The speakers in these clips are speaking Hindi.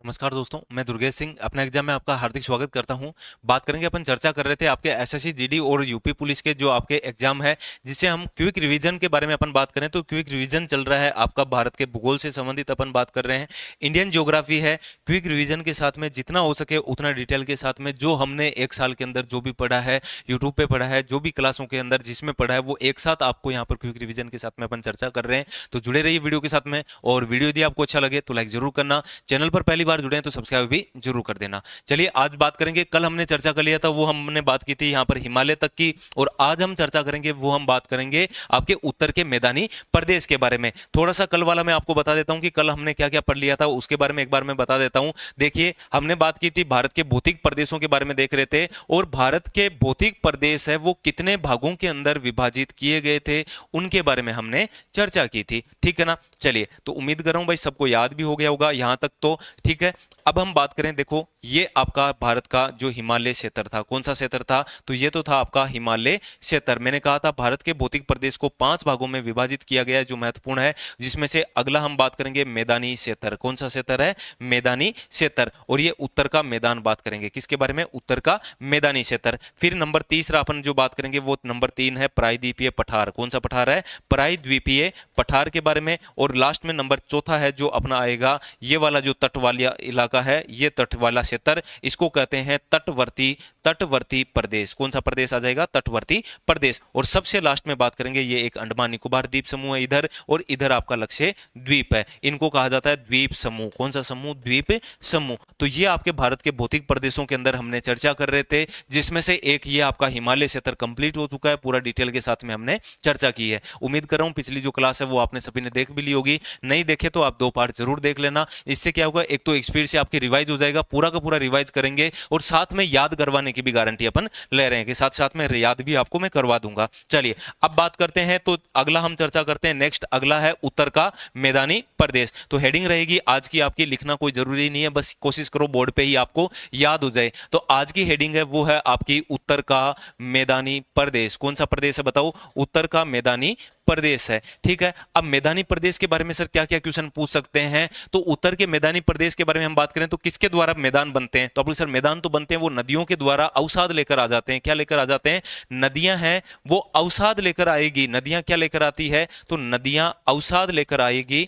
नमस्कार दोस्तों, मैं दुर्गेश सिंह अपना एग्जाम में आपका हार्दिक स्वागत करता हूं। बात करेंगे, अपन चर्चा कर रहे थे आपके एसएससी जीडी और यूपी पुलिस के जो आपके एग्जाम है, जिससे हम क्विक रिवीजन के बारे में अपन बात करें तो क्विक रिवीजन चल रहा है आपका भारत के भूगोल से संबंधित अपन बात कर रहे हैं। इंडियन ज्योग्राफी है। क्विक रिवीजन के साथ में जितना हो सके उतना डिटेल के साथ में जो हमने एक साल के अंदर जो भी पढ़ा है, यूट्यूब पे पढ़ा है, जो भी क्लासों के अंदर जिसमें पढ़ा है, वो एक साथ आपको यहाँ पर क्विक रिवीजन के साथ में अपन चर्चा कर रहे हैं। तो जुड़े रहिए वीडियो के साथ में, और वीडियो यदि आपको अच्छा लगे तो लाइक जरूर करना। चैनल पर पहली बार जुड़े हैं तो सब्सक्राइब भी जरूर कर देना। चलिए आज बात करेंगे, कल हमने चर्चा कर लिया था, वो हमने बात की थी यहाँ पर हिमालय तक की, और आज हम चर्चा करेंगे वो हम बात करेंगे आपके उत्तर के मैदानी प्रदेश के बारे में। थोड़ा सा कल वाला मैं आपको बता देता हूं कि कल हमने क्या क्या पढ़ लिया था, उसके बारे में एक बार मैं बता देता हूं। देखिए, हमने बात की थी भारत के भौतिक प्रदेशों के बारे में देख रहे थे, और भारत के भौतिक प्रदेश है वो कितने भागों के अंदर विभाजित किए गए थे उनके बारे में हमने चर्चा की थी। ठीक है ना। चलिए, तो उम्मीद कर रहा हूं भाई सबको याद भी हो गया होगा यहां तक तो। ठीक है, अब हम बात करें, देखो ये आपका भारत का जो हिमालय क्षेत्र था, कौन सा क्षेत्र था, तो ये तो था आपका हिमालय क्षेत्र। मैंने कहा था भारत के भौतिक प्रदेश को 5 भागों में विभाजित किया गया है, जो महत्वपूर्ण है, जिसमें से अगला हम बात करेंगे मैदानी क्षेत्र। कौन सा क्षेत्र है? मैदानी क्षेत्र। और ये उत्तर का मैदान बात करेंगे, किसके बारे में? उत्तर का मैदानी क्षेत्र। फिर नंबर तीसरा अपन जो बात करेंगे वो नंबर 3 है प्रायद्वीपीय पठार। कौन सा पठार है? प्रायद्वीपीय पठार के बारे में। और लास्ट में नंबर चौथा है जो अपना आएगा, ये वाला जो तट वाला इलाका है, ये तट वाला क्षेत्र, इसको कहते हैं तटवर्ती प्रदेश। कौन सा प्रदेश आ जाएगा? तटवर्ती प्रदेश। और सबसे लास्ट में बात करेंगे, ये एक अंडमान निकोबार द्वीप समूह है इधर, और इधर आपका लक्ष्य द्वीप है। इनको कहा जाता है द्वीप समूह। कौन सा समूह? द्वीप समूह। तो ये आपके भारत के भौतिक प्रदेशों के अंदर हमने चर्चा कर रहे थे, जिसमें से एक ये आपका हिमालय क्षेत्र कंप्लीट हो चुका है, पूरा डिटेल के साथ में हमने चर्चा की है। उम्मीद कर रहा हूं पिछली जो क्लास है वो आपने सभी ने देख भी ली होगी। नहीं देखे तो आप 2 पार्ट जरूर देख लेना। इससे क्या होगा, एक तो एक स्पीड से आपकी रिवाइज हो जाएगा, पूरा का पूरा रिवाइज करेंगे, और साथ में याद करवाने की भी गारंटी अपन ले रहे हैं कि साथ साथ में याद भी आपको मैं करवा दूंगा। चलिए अब बात करते हैं, तो अगला हम चर्चा करते हैं, नेक्स्ट अगला है उत्तर का मैदानी प्रदेश। तो हेडिंग रहेगी आज की आपकी, लिखना कोई जरूरी नहीं है, बस कोशिश करो बोर्ड पे ही आपको याद हो जाए। तो आज की हेडिंग है वो है आपकी उत्तर का मैदानी प्रदेश। कौन सा प्रदेश है बताओ? उत्तर का मैदानी प्रदेश है। ठीक है, अब मैदानी प्रदेश के बारे में सर क्या क्या क्वेश्चन पूछ सकते हैं, तो उत्तर के मैदानी प्रदेश के बारे में हम बात करें तो किसके द्वारा मैदान बनते हैं, तो अपने सर मैदान तो बनते हैं वो नदियों के द्वारा, अवसाद लेकर आ जाते हैं। क्या लेकर आ जाते हैं? नदियां हैं वो अवसाद लेकर आएगी। नदियां क्या लेकर आती है? तो नदियां अवसाद लेकर आएगी।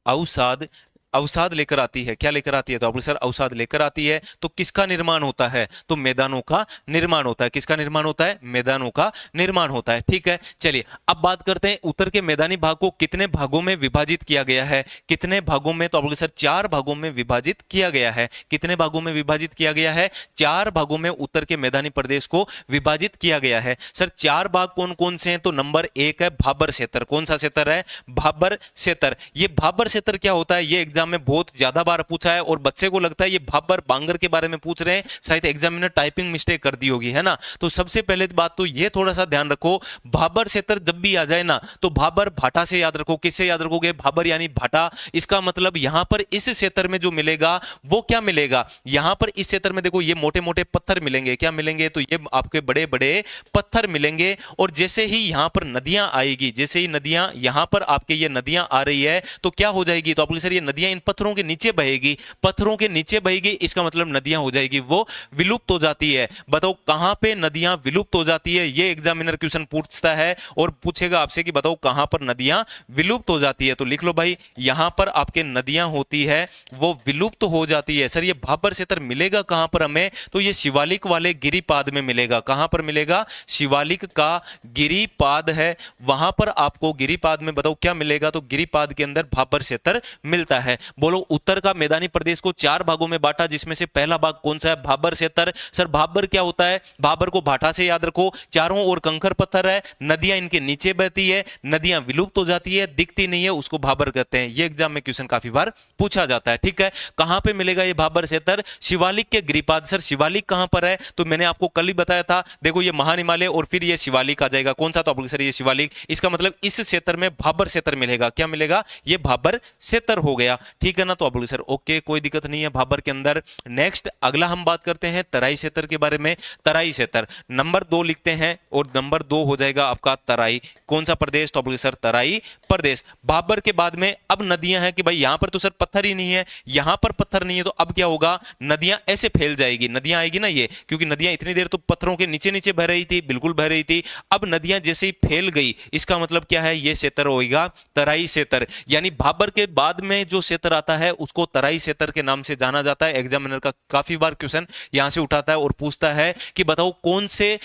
अवसाद अवसाद लेकर आती है। क्या लेकर आती है? तो सर अवसाद लेकर आती है। तो किसका निर्माण होता है? तो मैदानों का निर्माण होता है। किसका निर्माण होता है? मैदानों का निर्माण होता है। ठीक है, चलिए अब बात करते हैं उत्तर के मैदानी भाग को कितने भागों में विभाजित किया गया है। कितने भागों में? तो सर 4 भागों में विभाजित किया गया है। कितने भागों में विभाजित किया गया है? 4 भागों में उत्तर के मैदानी प्रदेश को विभाजित किया गया है। सर 4 भाग कौन कौन से हैं? तो नंबर 1 है भाबर क्षेत्र। कौन सा क्षेत्र है? भाबर क्षेत्र। ये भाबर क्षेत्र क्या होता है, ये एग्जाम में बहुत ज्यादा बार पूछा है, और बच्चे को लगता है ये भाबर बांगर के बारे में पूछ रहे हैं, शायद एग्जामिनर टाइपिंग मिस्टेक कर दी होगी, है ना। तो सबसे पहले बात तो ये थोड़ा सा ध्यान रखो, भाबर क्षेत्र जब भी आ जाए ना तो भाबर भाटा से याद रखो। किससे याद रखोगे? भाबर यानी भाटा। इसका मतलब यहां पर इस क्षेत्र में जो मिलेगा वो क्या मिलेगा, यहां पर इस क्षेत्र में देखो ये मोटे मोटे पत्थर मिलेंगे। क्या मिलेंगे? तो ये आपके बड़े बड़े पत्थर मिलेंगे। और जैसे ही यहां पर नदियां आएगी, जैसे ही नदियां यहां पर आपके ये नदियां आ रही है तो क्या हो जाएगी, तो सर ये नदियां इन पत्थरों के नीचे बहेगी। पत्थरों के नीचे बहेगी, इसका मतलब नदियां हो जाएगी वो विलुप्त हो जाती है। बताओ कहां पे नदियां विलुप्त हो जाती है, ये एग्जामिनर क्वेश्चन पूछता है, और पूछेगा आपसे कि बताओ कहां पर नदियां विलुप्त हो जाती है। तो लिख लो भाई, यहां पर आपके नदियां होती है वो विलुप्त हो जाती है। सर ये भाबर क्षेत्र मिलेगा कहां पर हमें, तो ये शिवालिक वाले गिरिपाद में मिलेगा। कहां पर मिलेगा? शिवालिक का गिरिपाद है, वहां पर आपको गिरिपाद में बताओ क्या मिलेगा, तो गिरिपाद के अंदर भाबर क्षेत्र मिलता है। बोलो उत्तर का मैदानी प्रदेश को 4 भागों में बांटा, जिसमें से पहला भाग कौन सा है? भाबर क्षेत्र। सर भाबर क्या होता है? भाबर को भाटा से याद रखो, चारों ओर कंकर पत्थर है, नदियां इनके नीचे बहती है, नदियां विलुप्त हो जाती है, दिखती नहीं है, उसको भाबर कहते हैं। ये एग्जाम में क्वेश्चन काफी बार पूछा जाता है। ठीक है, कहां पे मिलेगा ये भाबर क्षेत्र? शिवालिक के गिरिपाद। सर शिवालिक कहां पर है? तो मैंने आपको कल ही बताया था, देखो ये महान हिमालय और फिर ये शिवालिक आ जाएगा। कौन सा? तो सर ये शिवालिक। इसका मतलब इस क्षेत्र में भाबर क्षेत्र मिलेगा। क्या मिलेगा? ये भाबर क्षेत्र हो गया। ठीक है ना। तो आप बोले सर ओके कोई दिक्कत नहीं है भाबर के अंदर। नेक्स्ट अगला हम बात करते हैं तराई क्षेत्र के बारे में। तराई क्षेत्र नंबर 2 लिखते हैं और नंबर 2 हो जाएगा आपका तराई। कौन सा प्रदेश? तो आप बोले सर तराई प्रदेश। भाबर के बाद में अब नदियां हैं कि भाई यहां पर तो सर पत्थर ही नहीं है, यहां पर पत्थर नहीं है, तो अब क्या होगा, नदियां ऐसे फैल जाएगी, नदियां आएगी ना ये, क्योंकि नदियां इतनी देर तो पत्थरों के नीचे नीचे बह रही थी, बिल्कुल बह रही थी। अब नदियां जैसे ही फैल गई, इसका मतलब क्या है, ये क्षेत्र होगा तराई क्षेत्र। यानी भाबर के बाद में जो क्षेत्र आता है उसको तराई क्षेत्र के नाम से जाना जाता है। एग्जामिनर का काफी बार क्वेश्चन यहां से उठाता है और पूछता है कि बताओ कौन से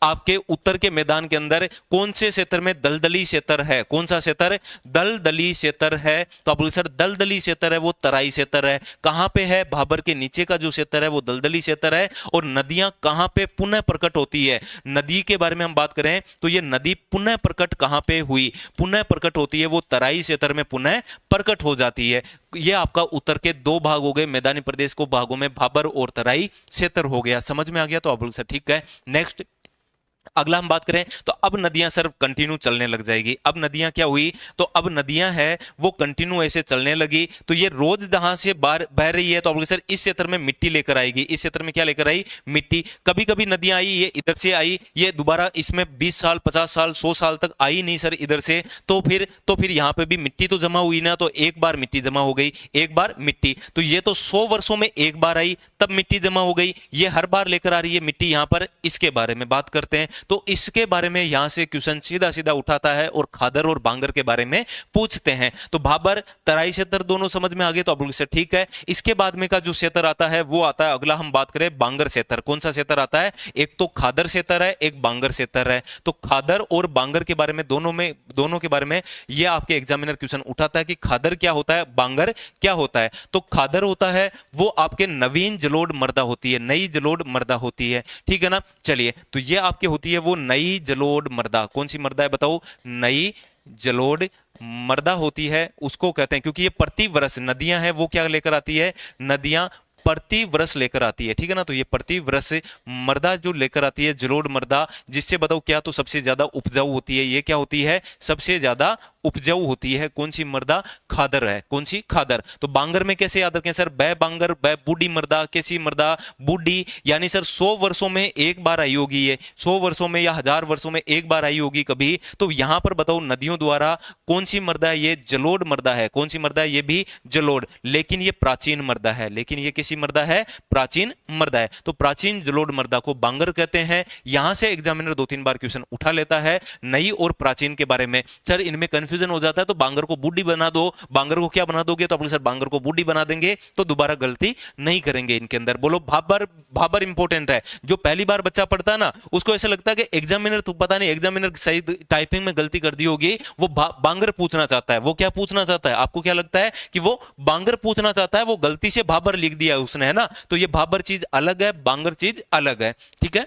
आपके उत्तर के मैदान के अंदर कौन से क्षेत्र में दलदली क्षेत्र है। कौन सा क्षेत्र? दलदली क्षेत्र है। तो आप बोले सर दलदली क्षेत्र है वो तराई क्षेत्र है। कहां पे है? भाबर के नीचे का जो क्षेत्र है वो दलदली क्षेत्र है। और नदियां कहां पे पुनः प्रकट होती है, नदी के बारे में हम बात करें तो ये नदी पुनः प्रकट कहां पे हुई? पुनः प्रकट होती है वो तराई क्षेत्र में पुनः प्रकट हो जाती है। ये आपका उत्तर के 2 भाग हो गए, मैदानी प्रदेश को भागों में भाबर और तराई क्षेत्र हो गया। समझ में आ गया? तो आप बोल सर ठीक है। नेक्स्ट अगला हम बात करें तो अब नदियां सर कंटिन्यू चलने लग जाएगी। अब नदियां क्या हुई, तो अब नदियां है वो कंटिन्यू ऐसे चलने लगी। तो ये रोज जहां से बह रही है तो आप सर इस क्षेत्र में मिट्टी लेकर आएगी। इस क्षेत्र में क्या लेकर आई? मिट्टी। कभी कभी नदियां आई, ये इधर से आई, ये दोबारा इसमें 20 साल 50 साल 100 साल तक आई नहीं सर इधर से, तो फिर यहां पे भी मिट्टी तो जमा हुई ना, तो एक बार मिट्टी जमा हो गई, एक बार मिट्टी। तो ये तो 100 वर्षों में एक बार आई, तब मिट्टी जमा हो गई, ये हर बार लेकर आ रही है मिट्टी यहां पर। इसके बारे में बात करते हैं तो इसके बारे में यहां से क्वेश्चन सीधा सीधा उठाता है और खादर और बांगर के बारे में पूछते हैं। तो भाबर तराई क्षेत्र दोनों समझ में आ गए, तो आप लोग से ठीक है। इसके बाद में का जो क्षेत्र आता है वो आता है, अगला हम बात करें बांगर क्षेत्र। कौन सा क्षेत्र आता है? एक तो खादर क्षेत्र है, एक बांगर क्षेत्र है। तो खादर और बांगर के बारे में दोनों के बारे में ये आपके एग्जामिनर क्वेश्चन उठाता है कि खादर क्या होता है, बांगर क्या होता है। तो खादर होता है वो आपके नवीन जलोढ़ मृदा होती है, नई जलोढ़ मृदा होती है, ठीक है ना। चलिए तो ये आपके होती है वो नई जलोढ़ मृदा। कौन सी मृदा है बताओ? नई जलोढ़ मृदा होती है, उसको कहते हैं, क्योंकि ये प्रति वर्ष नदियां हैं वो क्या लेकर आती है, नदियां प्रति वर्ष लेकर आती है, ठीक है ना। तो ये प्रति वर्ष मृदा जो लेकर आती है जलोढ़ मृदा, जिससे बताओ क्या, तो सबसे ज्यादा उपजाऊ होती है। ये क्या होती है? सबसे ज्यादा उपजाऊ होती है। कौन सी मृदा? खादर है। कौन सी? खादर। तो बांगर में कैसे याद रखें सर? बै बांगर, बै बूढ़ी मृदा। कैसी मृदा? बूढ़ी, यानी सर 100 वर्षों में एक बार आई होगी ये, 100 वर्षों में या 1000 वर्षों में एक बार आई होगी कभी। तो यहां पर बताओ नदियों द्वारा कौन सी मृदा है? ये जलोढ़ मृदा है। कौन सी मृदा है? ये भी जलोढ़, लेकिन ये प्राचीन मृदा है। लेकिन ये कैसी मृदा है? प्राचीन मृदा है। तो प्राचीन जलोढ़ मृदा को बांगर कहते हैं। यहां से एग्जामिनर 2-3 बार क्वेश्चन उठा लेता है नई और प्राचीन के बारे में। सर इनमें कंफ्यूजन हो जाता है तो बांगर को बूढ़ी बना दो, बांगर को क्या बना दोगे, तो आप सर बांगर को बूढ़ी बना देंगे तो दोबारा गलती नहीं करेंगे इनके अंदर। बोलो भाबर। भाबर इंपॉर्टेंट है। जो पहली बार बच्चा पढ़ता है ना उसको ऐसा लगता है कि एग्जामिनर, तो पता नहीं एग्जामिनर सही टाइपिंग में गलती कर दी होगी, वो बांगर पूछना चाहता है। वो क्या पूछना चाहता है? आपको क्या लगता है कि वो बांगर पूछना चाहता है, वो गलती से भाबर लिख दिया उसने, है ना। तो ये भाबर चीज अलग है, बांगर चीज अलग है, ठीक है।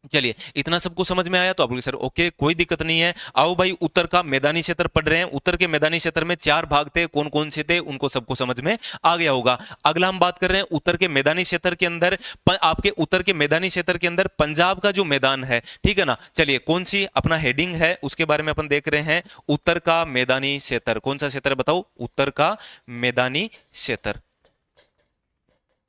चलिए इतना सबको समझ में आया? तो आप बोलिए सर ओके कोई दिक्कत नहीं है। आओ भाई उत्तर का मैदानी क्षेत्र पढ़ रहे हैं। उत्तर के मैदानी क्षेत्र में 4 भाग थे, कौन कौन से थे उनको सबको समझ में आ गया होगा। अगला हम बात कर रहे हैं उत्तर के मैदानी क्षेत्र के अंदर, आपके उत्तर के मैदानी क्षेत्र के अंदर पंजाब का जो मैदान है, ठीक है ना। चलिए कौन सी अपना हेडिंग है उसके बारे में अपन देख रहे हैं। उत्तर का मैदानी क्षेत्र, कौन सा क्षेत्र बताओ? उत्तर का मैदानी क्षेत्र।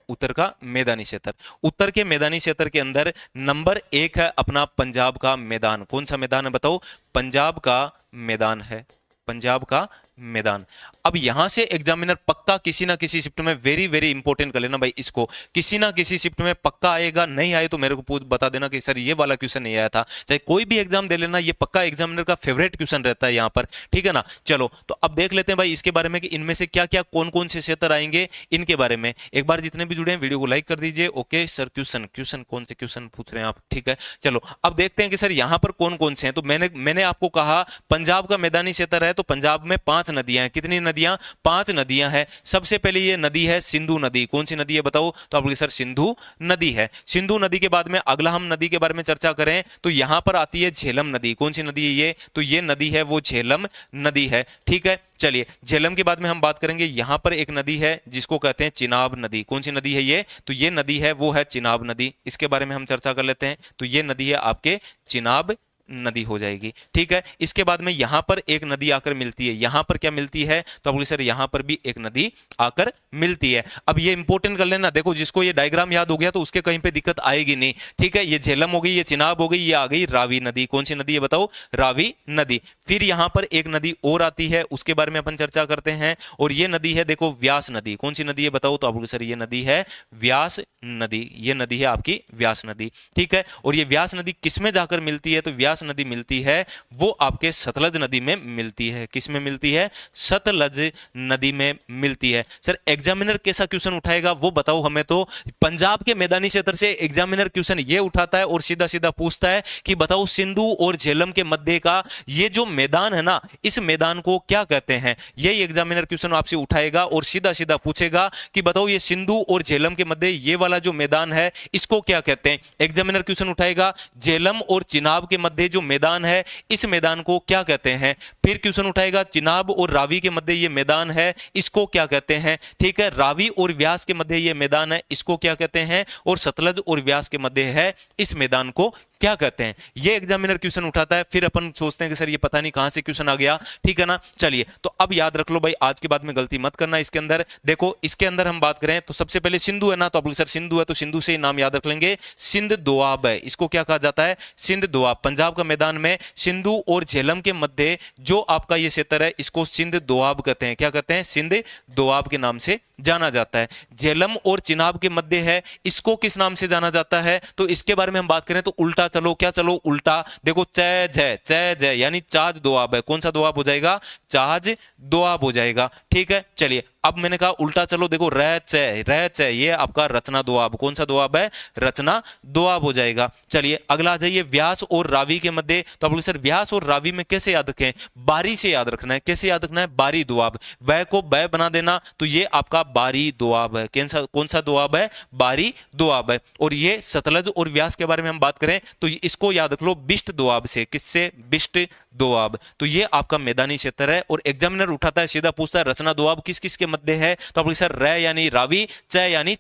उत्तर का मैदानी क्षेत्र। उत्तर के मैदानी क्षेत्र के अंदर नंबर 1 है अपना पंजाब का मैदान। कौन सा मैदान है बताओ? पंजाब का मैदान है, पंजाब का मैदान। अब यहां से एग्जामिनर पक्का किसी ना किसी शिफ्ट में, वेरी वेरी इंपॉर्टेंट कर लेना भाई इसको, किसी ना किसी शिफ्ट में पक्का आएगा। नहीं आए तो मेरे को बता देना कि सर ये वाला क्वेश्चन नहीं आया था। चाहे कोई भी एग्जाम दे लेना, ये पक्का एग्जामिनर का फेवरेट क्वेश्चन रहता है यहाँ पर, ठीक है ना। चलो तो अब देख लेते हैं भाई इसके बारे में कि इनमें से क्या क्या कौन कौन से क्षेत्र आएंगे इनके बारे में। एक बार जितने भी जुड़े हैं वीडियो को लाइक कर दीजिए। ओके सर क्वेश्चन कौन से क्वेश्चन पूछ रहे हैं आप, ठीक है। चलो अब देखते हैं कि सर यहाँ पर कौन कौन से हैं। तो मैंने आपको कहा पंजाब का मैदानी क्षेत्र है, तो पंजाब में 5 नदियां हैं। कितनी नदियां? 5 नदियां हैं। सबसे पहले ये नदी है सिंधु नदी। कौन सी नदी है बताओ? तो आप बोलिए सर सिंधु नदी है। सिंधु नदी के बाद में अगला हम नदी के बारे में चर्चा करें तो यहां पर आती है झेलम नदी। कौन सी नदी है ये? तो ये नदी है वो झेलम नदी है, ठीक है। चलिए झेलम के बाद में हम बात करेंगे, यहां पर एक नदी है जिसको कहते हैं चिनाब नदी। कौन सी नदी है ये? तो ये नदी है वो है चिनाब नदी। इसके बारे में हम चर्चा कर लेते हैं। तो ये नदी है आपके चिनाब नदी हो जाएगी। ठीक है, इसके बाद में यहां पर एक नदी आकर मिलती है, यहां पर क्या मिलती है, तो आप बोले सर यहां पर भी एक नदी आकर मिलती है। अब ये इंपॉर्टेंट कर लेना, देखो जिसको ये डायग्राम याद हो गया तो उसके कहीं पे दिक्कत आएगी नहीं। ठीक है, ये झेलम हो गई, ये चिनाब हो गई, ये आ गई रावी नदी। कौन सी नदी है बताओ, रावी नदी। फिर यहां पर एक नदी और आती है, उसके बारे में अपन चर्चा करते हैं, और ये नदी है देखो व्यास नदी। कौन सी नदी है बताओ, तो आप बोले सर ये नदी है व्यास नदी, ये नदी है आपकी व्यास नदी। ठीक है, और ये व्यास नदी किसमें जाकर मिलती है, तो व्यास नदी मिलती है वो आपके सतलज नदी में मिलती है। किस में मिलती है, सतलज नदी में मिलती है। सर एग्जामिनर कैसा क्वेश्चन उठाएगा वो बताओ हमें। तो पंजाब के मैदानी क्षेत्र से एग्जामिनर क्वेश्चन ये उठाता है और सीधा सीधा पूछता है कि बताओ सिंधु और झेलम के मध्य का ये जो मैदान है ना, इस मैदान को क्या कहते हैं। यही एग्जामिनर क्वेश्चन आपसे उठाएगा और सीधा सीधा पूछेगा कि बताओ ये सिंधु और झेलम के मध्य ये वाला जो मैदान है इसको क्या कहते हैं। एग्जामिनर क्वेश्चन उठाएगा झेलम और चिनाब के मध्य जो मैदान है इस मैदान को क्या कहते हैं। फिर क्वेश्चन उठाएगा चिनाब और रावी के मध्य ये मैदान है इसको क्या कहते हैं। ठीक है, रावी और व्यास के मध्य ये मैदान है इसको क्या कहते हैं, और सतलज और व्यास के मध्य है इस मैदान को क्या कहते हैं। ये एग्जामिनर क्वेश्चन उठाता है। फिर अपन सोचते हैं कि सर ये पता नहीं कहां से क्वेश्चन आ गया। ठीक है ना, चलिए तो अब याद रख लो भाई, आज के बाद में गलती मत करना। इसके अंदर देखो, इसके अंदर हम बात करें तो सबसे पहले सिंधु है ना, तो आप सर सिंधु है तो सिंधु से ही नाम याद रख लेंगे, सिंध दोआब है। इसको क्या कहा जाता है, सिंध दोआब। पंजाब का मैदान में सिंधु और झेलम के मध्य जो आपका ये क्षेत्र है इसको सिंध दोआब कहते हैं। क्या कहते हैं, सिंध दोआब के नाम से जाना जाता है। झेलम और चिनाब के मध्य है इसको किस नाम से जाना जाता है, तो इसके बारे में हम बात करें तो उल्टा चलो, क्या चलो उल्टा, देखो चै जय यानी चाज दोआब है। कौन सा दोआब हो जाएगा, चाज दोआब हो जाएगा। ठीक है, चलिए अब मैंने कहा उल्टा चलो, देखो रह चै ये आपका रचना दोआब। कौन सा दोआब है, रचना दोआब हो जाएगा। चलिए अगला आ जाइए व्यास और रावी के मध्य, तो आप बोले सर व्यास और रावी में कैसे याद रखें, बारी से याद रखना है। कैसे याद रखना है, बारी दोआब, वह को बै बना देना, तो ये आपका बारी दोआब है। कौन सा दोआब है, बारी दोआब है। और ये सतलज और व्यास के बारे में हम बात करें तो इसको याद रख लो बिष्ट दोआब से। किससे, बिष्ट दोआब। तो ये आपका मैदानी क्षेत्र है और एग्जामिनर उठाता है सीधा पूछता है रचना दोआब किस किस के मध्य है, तो आप सर रै यानी रावी, चै यानी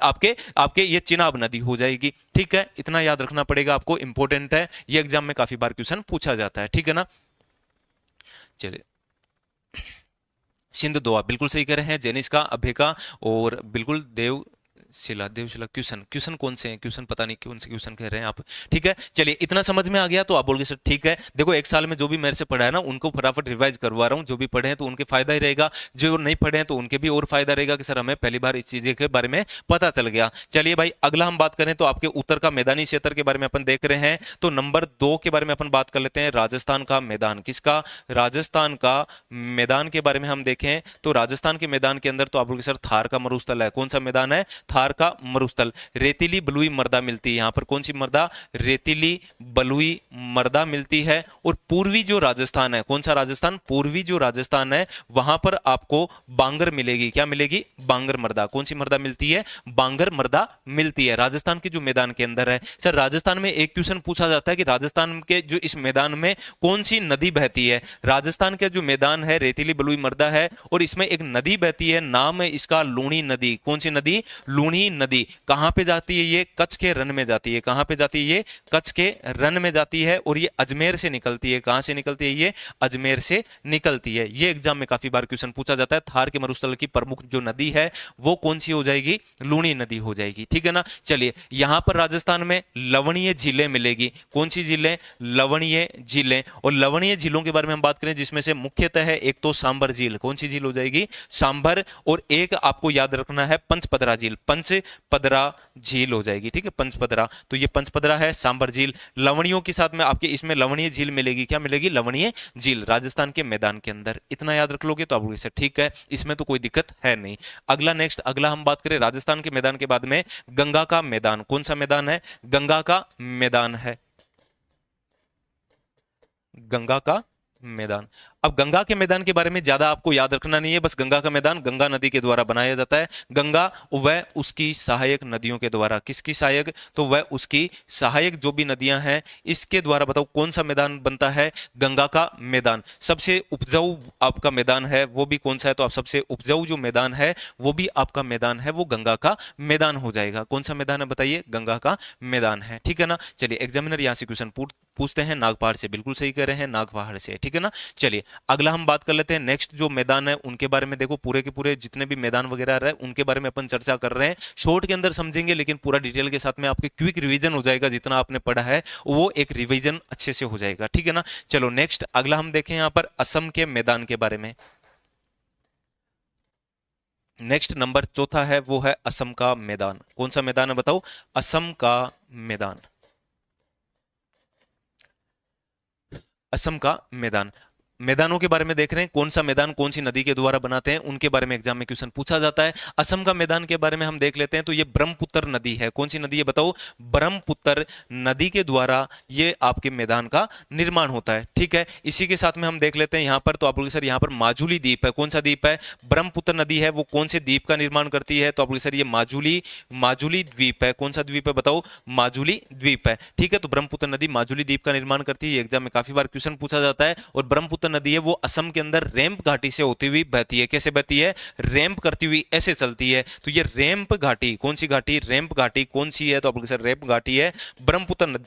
आपके आपके ये चिनाब नदी हो जाएगी। ठीक है, इतना याद रखना पड़ेगा आपको, इंपॉर्टेंट है, ये एग्जाम में काफी बार क्वेश्चन पूछा जाता है। ठीक है ना, चलिए सिंध दोआब बिल्कुल सही कह रहे हैं, जेनिस का, अभय का, और बिल्कुल देवशिला क्वेश्चन कौन से हैं, क्वेश्चन पता नहीं कौन से क्वेश्चन कह रहे हैं आप। ठीक है, चलिए इतना समझ में आ गया तो आप बोलोगे सर ठीक है। देखो एक साल में जो भी मेरे से पढ़ा है ना उनको फटाफट रिवाइज करवा रहा हूँ, जो भी पढ़े हैं तो उनके फायदा ही रहेगा, जो नहीं पढ़े हैं तो उनके भी और फायदा रहेगा कि सर हमें पहली बार इस चीज के बारे में पता चल गया। चलिए भाई अगला हम बात करें तो आपके उत्तर का मैदानी क्षेत्र के बारे में अपन देख रहे हैं, तो नंबर 2 के बारे में अपन बात कर लेते हैं, राजस्थान का मैदान। किसका, राजस्थान का मैदान के बारे में हम देखें तो राजस्थान के मैदान के अंदर तो आप लोग सर थार का मरुस्थल है। कौन सा मैदान है, थार का मरुस्थल। रेतीली बलुई मृदा मिलती है यहाँ पर। कौन सी मृदा, रेतीली बलुई मृदा मिलती है। और पूर्वी जो राजस्थान है, कौन सा राजस्थान, पूर्वी जो राजस्थान है वहां पर आपको बांगर मिलेगी। क्या मिलेगी, बांगर मृदा। कौन सी मृदा मिलती है, बांगर मृदा मिलती है राजस्थान के जो मैदान के अंदर है। सर राजस्थान में एक क्वेश्चन पूछा जाता है कि राजस्थान के जो इस मैदान में कौन सी नदी बहती है। राजस्थान का जो मैदान है रेतीली बलुई मृदा है और इसमें एक नदी बहती है, नाम है इसका लूणी नदी। कौन सी नदी, लूणी नदी। कहां पे जाती है ये, कच्छ के रन में जाती है। कहां पे जाती है ये, कच्छ के रन में जाती है और ये अजमेर से निकलती है। कहां से निकलती है ये, अजमेर से निकलती है। ये एग्जाम में काफी बार क्वेश्चन पूछा जाता है। थार के मरुस्थल की प्रमुख जो नदी है वो कौन सी हो जाएगी, लूणी नदी हो जाएगी। ठीक है ना, चलिए यहां पर राजस्थान में लवणीय झीलें मिलेगी। कौन सी झीलें, लवणीय झीलें। और लवणीय झीलों के बारे में हम बात करें जिसमें से मुख्यतः है एक तो सांभर झील। कौन सी झील हो जाएगी, सांभर। और एक आपको याद रखना है पंचपदरा झील, पंचपदरा झील हो जाएगी। ठीक है, पंचपदरा, तो ये पंचपदरा है, सांभर झील। लवणियों के साथ में आपके इसमें लवणीय झील मिलेगी। क्या मिलेगी, लवणीय झील, राजस्थान के मैदान के अंदर। इतना याद रख लोगे तो आप लोग ठीक है, इसमें तो कोई दिक्कत है नहीं। अगला नेक्स्ट, अगला हम बात करें राजस्थान के मैदान के बाद में गंगा का मैदान। कौन सा मैदान है, गंगा का मैदान है, गंगा का मैदान। अब गंगा के मैदान के बारे में ज्यादा आपको याद रखना नहीं है, बस गंगा का मैदान गंगा नदी के द्वारा बनाया जाता है। गंगा वह उसकी सहायक नदियों के द्वारा, किसकी सहायक, तो वह उसकी सहायक जो भी नदियां हैं इसके द्वारा। बताओ कौन सा मैदान बनता है, गंगा का मैदान। सबसे उपजाऊ आपका मैदान है वो भी कौन सा है, तो आप सबसे उपजाऊ जो मैदान है वो भी आपका मैदान है, वो गंगा का मैदान हो जाएगा। कौन सा मैदान है बताइए, गंगा का मैदान है, ठीक है ना। चलिए एग्जामिनर यहां से क्वेश्चन पूछते हैं नागपहाड़ से, बिल्कुल सही कह रहे हैं, नागपहाड़ से, ठीक है ना। चलिए अगला हम बात कर लेते हैं, नेक्स्ट जो मैदान है उनके बारे में। देखो पूरे के पूरे जितने भी मैदान वगैरह रहे उनके बारे में अपन चर्चा कर रहे हैं, शॉर्ट के अंदर समझेंगे लेकिन पूरा डिटेल के साथ में आपके क्विक रिवीजन हो जाएगा। जितना आपने पढ़ा है वो एक रिवीजन अच्छे से हो जाएगा, ठीक है ना। चलो नेक्स्ट अगला हम देखें यहाँ पर असम के मैदान के बारे में। नेक्स्ट नंबर चौथा है वो है असम का मैदान। कौन सा मैदान है बताओ, असम का मैदान। असम का मैदान, मैदानों के बारे में देख रहे हैं, कौन सा मैदान कौन सी नदी के द्वारा बनाते हैं उनके बारे में एग्जाम में क्वेश्चन पूछा जाता है। असम का मैदान के बारे में हम देख लेते हैं, तो ये ब्रह्मपुत्र नदी है। कौन सी नदी है बताओ, ब्रह्मपुत्र नदी के द्वारा ये आपके मैदान का निर्माण होता है, ठीक है। इसी के साथ में हम देख लेते हैं यहाँ पर, तो आप बोलोगे सर यहाँ पर माजुली द्वीप है, कौन सा द्वीप है, ब्रह्मपुत्र नदी है, वो कौन से द्वीप का निर्माण करती है, तो आप बोलोगे सर ये माजुली द्वीप है। कौन सा द्वीप है बताओ, माजुली द्वीप है, ठीक है। तो ब्रह्मपुत्र नदी माजुली द्वीप का निर्माण करती है, एग्जाम में काफी बार क्वेश्चन पूछा जाता है। और ब्रह्मपुत्र नदी है वो असम के अंदर रैंप घाटी से होती हुई बहती है। कैसे बहती है, रैंप करती हुई ऐसे चलती है। तो ये रैंप घाटी, कौन सी घाटी, रैंप घाटी कौन सी है, तो आप सर रैंप घाटी है, ब्रह्मपुत्र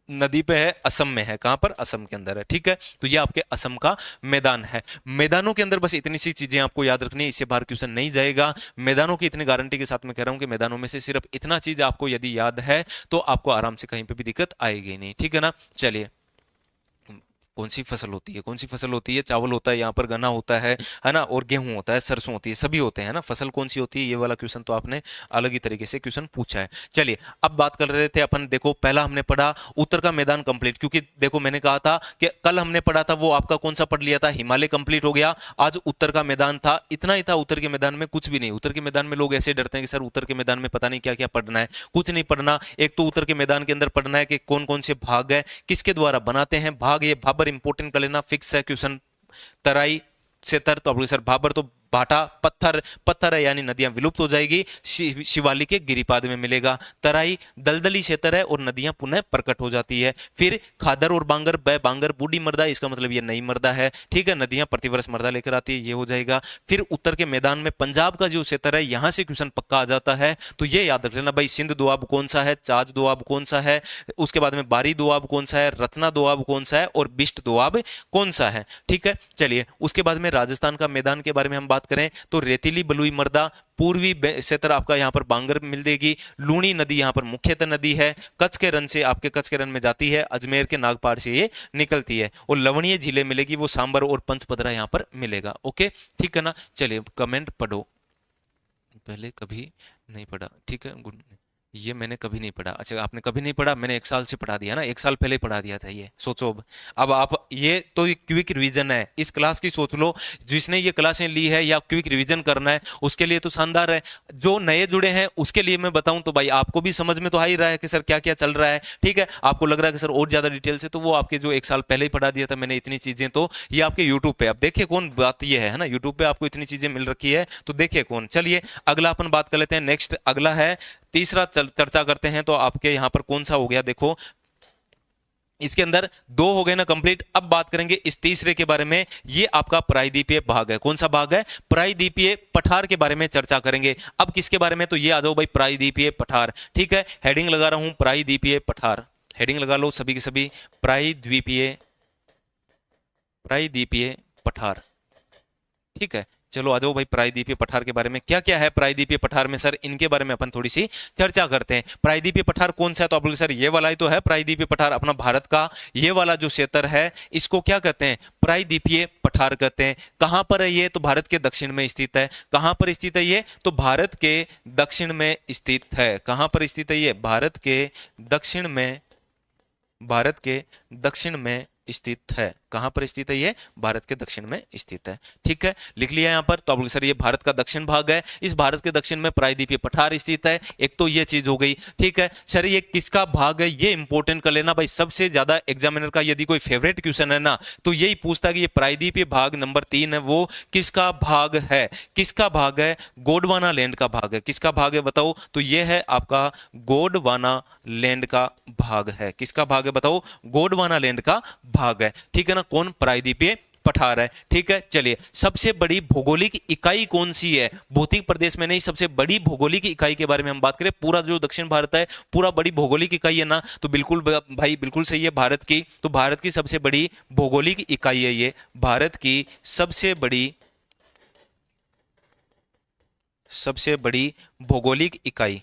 नदी पे है, असम में है। कहां पर, असम के अंदर है, ठीक है। तो ये आपके असम का मैदान है। मैदानों के अंदर बस इतनी सी चीजें आपको याद रखनी है, इससे बाहर क्वेश्चन नहीं जाएगा। मैदानों की इतनी गारंटी के साथ मैं कह रहा हूं कि मैदानों में से सिर्फ इतना चीज आपको यदि याद है तो आपको आराम से कहीं पे भी दिक्कत आएगी नहीं, ठीक है ना। चलिए कौन सी फसल होती है, कौन सी फसल होती है, चावल होता है यहाँ पर, गन्ना होता है ना, और गेहूं होता है, सरसों होती है, सभी होते हैं ना। फसल कौन सी होती है, ये वाला क्वेश्चन तो आपने अलग ही तरीके से क्वेश्चन पूछा है। चलिए अब बात कर रहे थे अपन, देखो पहला हमने पढ़ा उत्तर का मैदान कंप्लीट, क्योंकि देखो मैंने कहा था कि कल हमने पढ़ा था वो आपका कौन सा पढ़ लिया था, हिमालय कंप्लीट हो गया। आज उत्तर का मैदान था, इतना ही था। उत्तर के मैदान में कुछ भी नहीं। उत्तर के मैदान में लोग ऐसे डरते हैं कि सर उत्तर के मैदान में पता नहीं क्या क्या पढ़ना है, कुछ नहीं पढ़ना। एक तो उत्तर के मैदान के अंदर पढ़ना है कि कौन कौन से भाग है, किसके द्वारा बनाते हैं भाग, ये भाबर इंपोर्टेंट कर लेना, फिक्स है क्वेश्चन। तराई से तर, तो आप सर भाबर तो भाटा पत्थर, पत्थर है यानी नदियां विलुप्त हो जाएगी, शिवालिक के गिरिपाद में मिलेगा। तराई दलदली क्षेत्र है और नदियां पुनः प्रकट हो जाती है। फिर खादर और बांगर, बांगर बूढ़ी मर्दा, इसका मतलब ये नई मर्दा है, ठीक है। नदियां प्रतिवर्ष मर्दा लेकर आती है, ये हो जाएगा। फिर उत्तर के मैदान में पंजाब का जो क्षेत्र है यहां से क्वेश्चन पक्का आ जाता है, तो ये याद रख लेना भाई, सिंध दोआब कौन सा है, चाच दोआब कौन सा है, उसके बाद में बारी दोआब कौन सा है, रत्ना दोआब कौन सा है और बिष्ट दोआब कौन सा है, ठीक है। चलिए उसके बाद में राजस्थान का मैदान के बारे में हम बात करें तो रेतीली बलुई मर्दा, पूर्वी क्षेत्र आपका यहाँ पर बांगर मिल जाएगी। लूणी नदी यहाँ पर मुख्यतः नदी है, कच्छ के रन से, आपके कच्छ के रन में जाती है, अजमेर के नागपाड़ से ये निकलती है। और लवणीय झीलें मिलेगी, वो सांबर और पंचपदरा यहाँ पर मिलेगा, ओके, ठीक है ना। चलिए कमेंट पढ़ो, पहले कभी नहीं पढ़ा, ठीक है, गुड। ये मैंने कभी नहीं पढ़ा, अच्छा आपने कभी नहीं पढ़ा, मैंने 1 साल से पढ़ा दिया ना, 1 साल पहले पढ़ा दिया था ये, सोचो। अब आप ये तो क्विक रिवीजन है, इस क्लास की सोच लो, जिसने ये क्लासें ली है या क्विक रिवीजन करना है उसके लिए तो शानदार है। जो नए जुड़े हैं उसके लिए मैं बताऊं तो भाई आपको भी समझ में तो आ ही रहा है कि सर क्या क्या चल रहा है, ठीक है। आपको लग रहा है कि सर और ज्यादा डिटेल से, तो वो आपके जो 1 साल पहले ही पढ़ा दिया था मैंने इतनी चीजें, तो ये आपके यूट्यूब पे, अब देखिए कौन बात ये है ना, यूट्यूब पे आपको इतनी चीजें मिल रखी है तो देखिए कौन। चलिए अगला अपन बात कर लेते हैं, नेक्स्ट अगला है तीसरा, चर्चा करते हैं। तो आपके यहां पर कौन सा हो गया, देखो इसके अंदर 2 हो गए ना कंप्लीट। अब बात करेंगे इस तीसरे के बारे में, ये आपका प्रायद्वीपीय भाग है। कौन सा भाग है, प्रायद्वीपीय पठार के बारे में चर्चा करेंगे। अब किसके बारे में, तो ये आ जाओ भाई, प्रायद्वीपीय पठार, ठीक है। हेडिंग लगा रहा हूं प्रायद्वीपीय पठार, हेडिंग लगा लो सभी के सभी, प्रायद्वीपीय पठार, ठीक है। चलो आ जाओ भाई, प्रायद्वीपीय पठार के बारे में क्या क्या है प्रायद्वीपीय पठार में सर, इनके बारे में अपन थोड़ी सी चर्चा करते हैं। प्रायद्वीपीय पठार कौन सा है, तो आप बोलोगे सर ये वाला ही तो है प्रायद्वीपीय पठार, अपना भारत का ये वाला जो क्षेत्र है इसको क्या कहते हैं, प्रायद्वीपीय पठार कहते हैं। कहां पर है ये, तो भारत के दक्षिण में स्थित है। कहां पर स्थित है ये, तो भारत के दक्षिण में स्थित है। कहां पर स्थित है ये, भारत के दक्षिण में, भारत के दक्षिण में स्थित है, कहां पर स्थित है ये? भारत के दक्षिण में स्थित है। ठीक है, लिख लिया यहां पर। तो अब सर ये भारत का दक्षिण भाग है, इस भारत के दक्षिण में प्रायद्वीपीय पठार स्थित है। एक तो ये चीज हो गई। ठीक है सर, ये किसका भाग है ये इंपॉर्टेंट कर लेना भाई। सबसे ज्यादा एग्जामिनर का यदि कोई फेवरेट क्वेश्चन है ना तो यही पूछता है कि ये प्रायद्वीपीय भाग नंबर 3 है वो किसका भाग है? किसका भाग है? गोंडवाना लैंड का भाग है। किसका भाग है बताओ? तो ये है आपका गोंडवाना लैंड का भाग है। किसका भाग है बताओ? गोंडवाना लैंड का भाग है। ठीक है ना, कौन? प्रायद्वीपीय पठार है। ठीक है, चलिए सबसे बड़ी भौगोलिक इकाई कौन सी है? भौतिक प्रदेश में नहीं, सबसे बड़ी भौगोलिक इकाई के बारे में हम बात करें। पूरा जो दक्षिण भारत है पूरा बड़ी भौगोलिक इकाई है ना, तो बिल्कुल भाई बिल्कुल सही है भारत की। तो भारत की सबसे बड़ी भौगोलिक इकाई है ये, भारत की सबसे बड़ी भौगोलिक इकाई।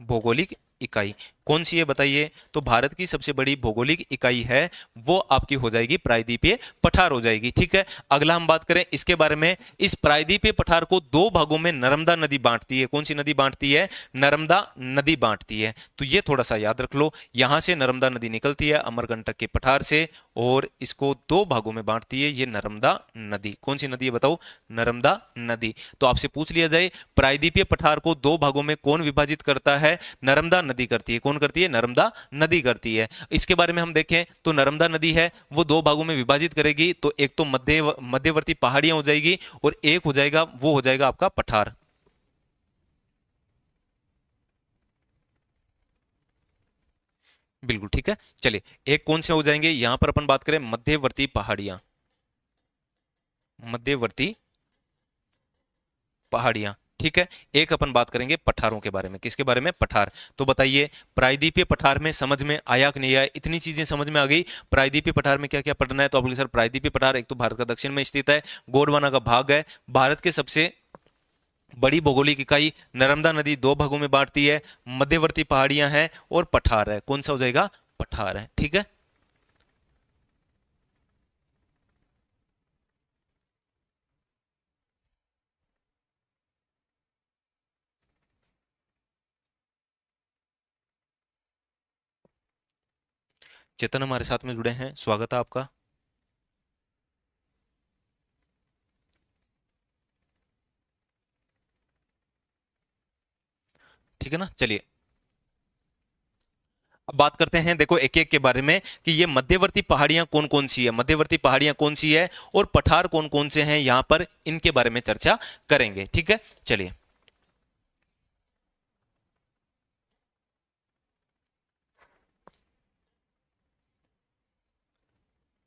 भौगोलिक इकाई कौन सी है बताइए? तो भारत की सबसे बड़ी भौगोलिक इकाई है वो आपकी हो जाएगी प्रायद्वीपीय पठार हो जाएगी। ठीक है, अगला हम बात करें इसके बारे में। इस प्रायद्वीपीय पठार को दो भागों में नर्मदा नदी बांटती है। कौन सी नदी बांटती है? नर्मदा नदी बांटती है। तो ये थोड़ा सा याद रख लो, यहां से नर्मदा नदी निकलती है अमरकंटक के पठार से और इसको दो भागों में बांटती है ये नर्मदा नदी। कौन सी नदी है बताओ? नर्मदा नदी। तो आपसे पूछ लिया जाए प्रायद्वीपीय पठार को दो भागों में कौन विभाजित करता है? नर्मदा नदी करती है। कौन करती है? नर्मदा नदी करती है। इसके बारे में हम देखें तो नर्मदा नदी है वो दो भागों में विभाजित करेगी। तो एक तो मध्यवर्ती पहाड़ियां हो जाएगी और एक हो जाएगा वो हो जाएगा आपका पठार। बिल्कुल ठीक है, चलिए एक कौन से हो जाएंगे यहां पर अपन बात करें मध्यवर्ती पहाड़ियां। मध्यवर्ती पहाड़ियां ठीक है। एक अपन बात करेंगे पठारों के बारे में। किसके बारे में? पठार। तो बताइए प्रायद्वीपीय पठार में समझ में आया कि नहीं आया? इतनी चीजें समझ में आ गई। प्रायद्वीपीय पठार में क्या क्या पढ़ना है? तो आप सर प्रायद्वीपीय पठार एक तो भारत का दक्षिण में स्थित है, गोंडवाना का भाग है, भारत के सबसे बड़ी भौगोलिक इकाई, नर्मदा नदी दो भागों में बांटती है, मध्यवर्ती पहाड़ियां हैं और पठार है। कौन सा हो जाएगा? पठार है। ठीक है, चेतन हमारे साथ में जुड़े हैं, स्वागत है आपका। ठीक है ना, चलिए अब बात करते हैं देखो एक एक के बारे में कि ये मध्यवर्ती पहाड़ियां कौन कौन सी है, मध्यवर्ती पहाड़ियां कौन सी है और पठार कौन कौन से हैं यहां पर, इनके बारे में चर्चा करेंगे। ठीक है, चलिए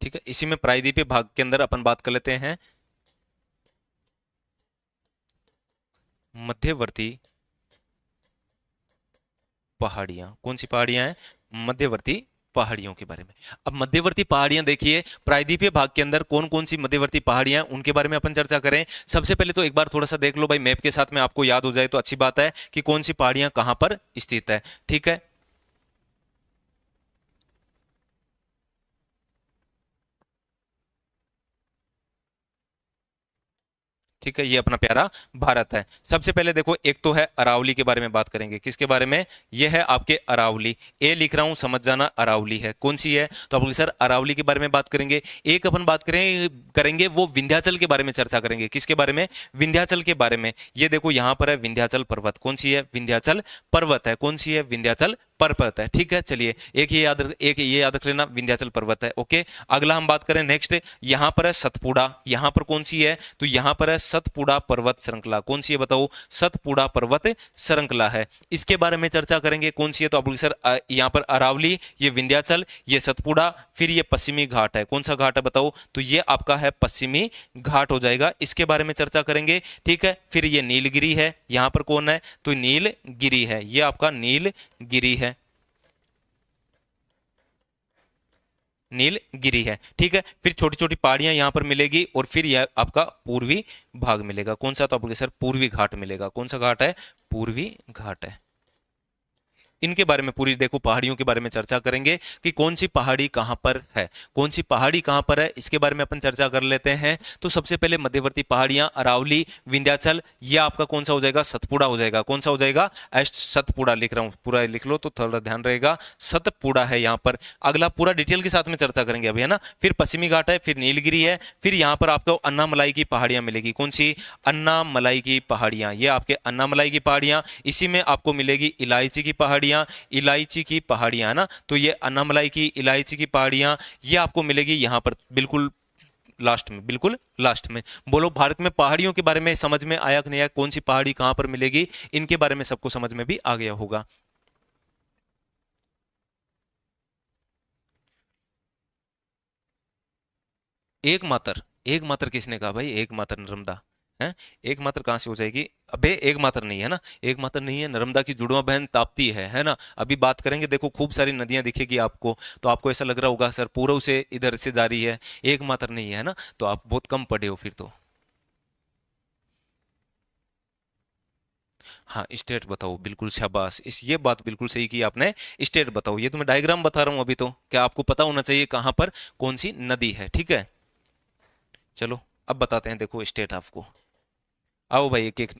ठीक है, इसी में प्रायद्वीपीय भाग के अंदर अपन बात कर लेते हैं मध्यवर्ती पहाड़ियां। कौन सी पहाड़ियां हैं? मध्यवर्ती पहाड़ियों के बारे में। अब मध्यवर्ती पहाड़ियां देखिए प्रायद्वीपीय भाग के अंदर कौन कौन सी मध्यवर्ती पहाड़ियां उनके बारे में अपन चर्चा करें। सबसे पहले तो एक बार थोड़ा सा देख लो भाई, मैप के साथ में आपको याद हो जाए तो अच्छी बात है कि कौन सी पहाड़ियां कहां पर स्थित है। ठीक है, ठीक है, ये अपना प्यारा भारत है। सबसे पहले देखो एक तो है अरावली के बारे में बात करेंगे। किसके बारे में? ये है आपके अरावली। ए लिख रहा हूं, समझ जाना अरावली है। कौन सी है? तो आप सर अरावली के बारे में बात करेंगे। एक अपन बात करेंगे वो विंध्याचल के बारे में चर्चा करेंगे। किसके बारे में? विंध्याचल के बारे में। ये देखो यहां पर है विंध्याचल पर्वत। कौन सी है? विंध्याचल पर्वत है। कौन सी है? विंध्याचल पर्वत है। ठीक है, चलिए एक ये याद रख लेना, विंध्याचल पर्वत है। ओके, अगला हम बात करें नेक्स्ट, यहां पर है सतपुड़ा। यहां पर कौन सी है? तो यहां पर है सतपुड़ा पर्वत श्रृंखला। कौन सी है बताओ? सतपुड़ा पर्वत श्रृंखला है। इसके बारे में चर्चा करेंगे। कौन सी है? तो अब सर यहां पर अरावली, ये विंध्याचल, ये सतपुड़ा, फिर ये पश्चिमी घाट है। कौन सा घाट है बताओ? तो ये आपका है पश्चिमी घाट हो जाएगा। इसके बारे में चर्चा करेंगे। ठीक है, फिर ये नीलगिरी है। यहां पर कौन है? तो नीलगिरी है, ये आपका नीलगिरी है। नीलगिरी है। ठीक है, फिर छोटी छोटी पहाड़ियां यहां पर मिलेगी और फिर यह आपका पूर्वी भाग मिलेगा। कौन सा? तो आपको सर पूर्वी घाट मिलेगा। कौन सा घाट है? पूर्वी घाट है। इनके बारे में पूरी देखो पहाड़ियों के बारे में चर्चा करेंगे कि कौन सी पहाड़ी कहाँ पर है, कौन सी पहाड़ी कहाँ पर है, इसके बारे में अपन चर्चा कर लेते हैं। तो सबसे पहले मध्यवर्ती पहाड़ियां अरावली, विंध्याचल, ये आपका कौन सा हो जाएगा, सतपुड़ा हो जाएगा। कौन सा हो जाएगा, सतपुड़ा लिख रहा हूँ, पूरा लिख लो तो थोड़ा ध्यान रहेगा, सतपुड़ा है यहाँ पर। अगला पूरा डिटेल के साथ में चर्चा करेंगे अभी, है ना। फिर पश्चिमी घाट है, फिर नीलगिरी है, फिर यहाँ पर आपको अन्नामलाई की पहाड़ियां मिलेगी। कौन सी, अन्नामलाई की पहाड़ियां, ये आपके अन्नामलाई की पहाड़ियां। इसी में आपको मिलेगी इलायची की पहाड़ियां, इलायची की पहाड़ियां, है ना। तो ये अन्नामलाई की, इलायची की पहाड़ियां, ये आपको मिलेगी यहाँ पर बिल्कुल लास्ट में, बिल्कुल लास्ट में। बोलो भारत में पहाड़ियों के बारे में समझ में आया कि नहीं आया, कौन सी पहाड़ी कहां पर मिलेगी, इनके बारे में सबको समझ में भी आ गया होगा। एकमात्र, एकमात्र किसने कहा भाई, एकमात्र नर्मदा है। एकमात्र कहां से हो जाएगी, अबे एकमात्र नहीं है ना, एकमात्र नहीं है, नर्मदा की जुड़वा बहन ताप्ती है ना। अभी बात करेंगे, देखो खूब सारी नदियां दिखेगी आपको, तो आपको ऐसा लग रहा होगा सर पूर्व से इधर से जा रही है, एकमात्र नहीं है ना, तो आप बहुत कम पढ़े हो फिर तो। हाँ स्टेट बताओ, बिल्कुल शाबाश, इस ये बात बिल्कुल सही की आपने, स्टेट बताओ। ये तो मैं डायग्राम बता रहा हूँ अभी, तो क्या आपको पता होना चाहिए कहाँ पर कौन सी नदी है, ठीक है। चलो अब बताते हैं, देखो स्टेट आपको। आओ भाई एक एक,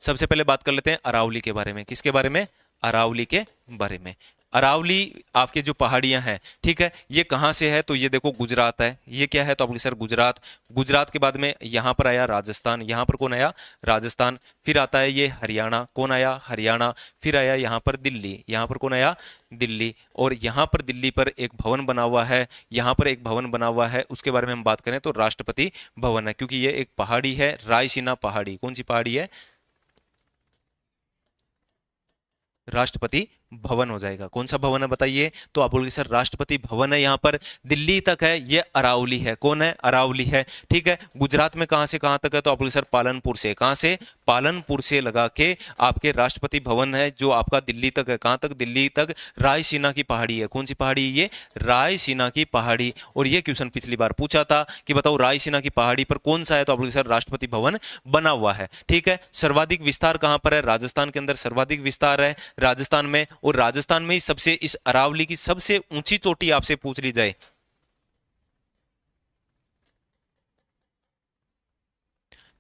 सबसे पहले बात कर लेते हैं अरावली के बारे में। किसके बारे में, अरावली के बारे में। अरावली आपके जो पहाड़ियां हैं, ठीक है, ये कहाँ से है, तो ये देखो गुजरात है। ये क्या है, तो आपके सर गुजरात, गुजरात के बाद में यहाँ पर आया राजस्थान, यहाँ पर कौन आया, राजस्थान। फिर आता है ये हरियाणा, कौन आया, हरियाणा। फिर आया यहाँ पर दिल्ली, यहाँ पर कौन आया, दिल्ली। और यहाँ पर दिल्ली पर एक भवन बना हुआ है, यहाँ पर एक भवन बना हुआ है, उसके बारे में हम बात करें तो राष्ट्रपति भवन है, क्योंकि ये एक पहाड़ी है, रायसीना पहाड़ी। कौन सी पहाड़ी है, राष्ट्रपति भवन हो जाएगा। कौन सा भवन है बताइए, तो आप बोलोगे सर राष्ट्रपति भवन है यहाँ पर, दिल्ली तक है, ये अरावली है। कौन है, अरावली है, ठीक है। गुजरात में कहाँ से कहाँ तक है, तो आप बोलोगे सर पालनपुर से। कहाँ से, पालनपुर से लगा के आपके राष्ट्रपति भवन है, जो आपका दिल्ली तक है। कहाँ तक, दिल्ली तक। रायसीना की पहाड़ी है, कौन सी पहाड़ी है ये, रायसीना की पहाड़ी। और ये क्वेश्चन पिछली बार पूछा था कि बताओ रायसीना की पहाड़ी पर कौन सा है, तो आप बोलोगे सर राष्ट्रपति भवन बना हुआ है, ठीक है। सर्वाधिक विस्तार कहाँ पर है, राजस्थान के अंदर सर्वाधिक विस्तार है, राजस्थान में। और राजस्थान में ही सबसे, इस अरावली की सबसे ऊंची चोटी आपसे पूछ ली जाए,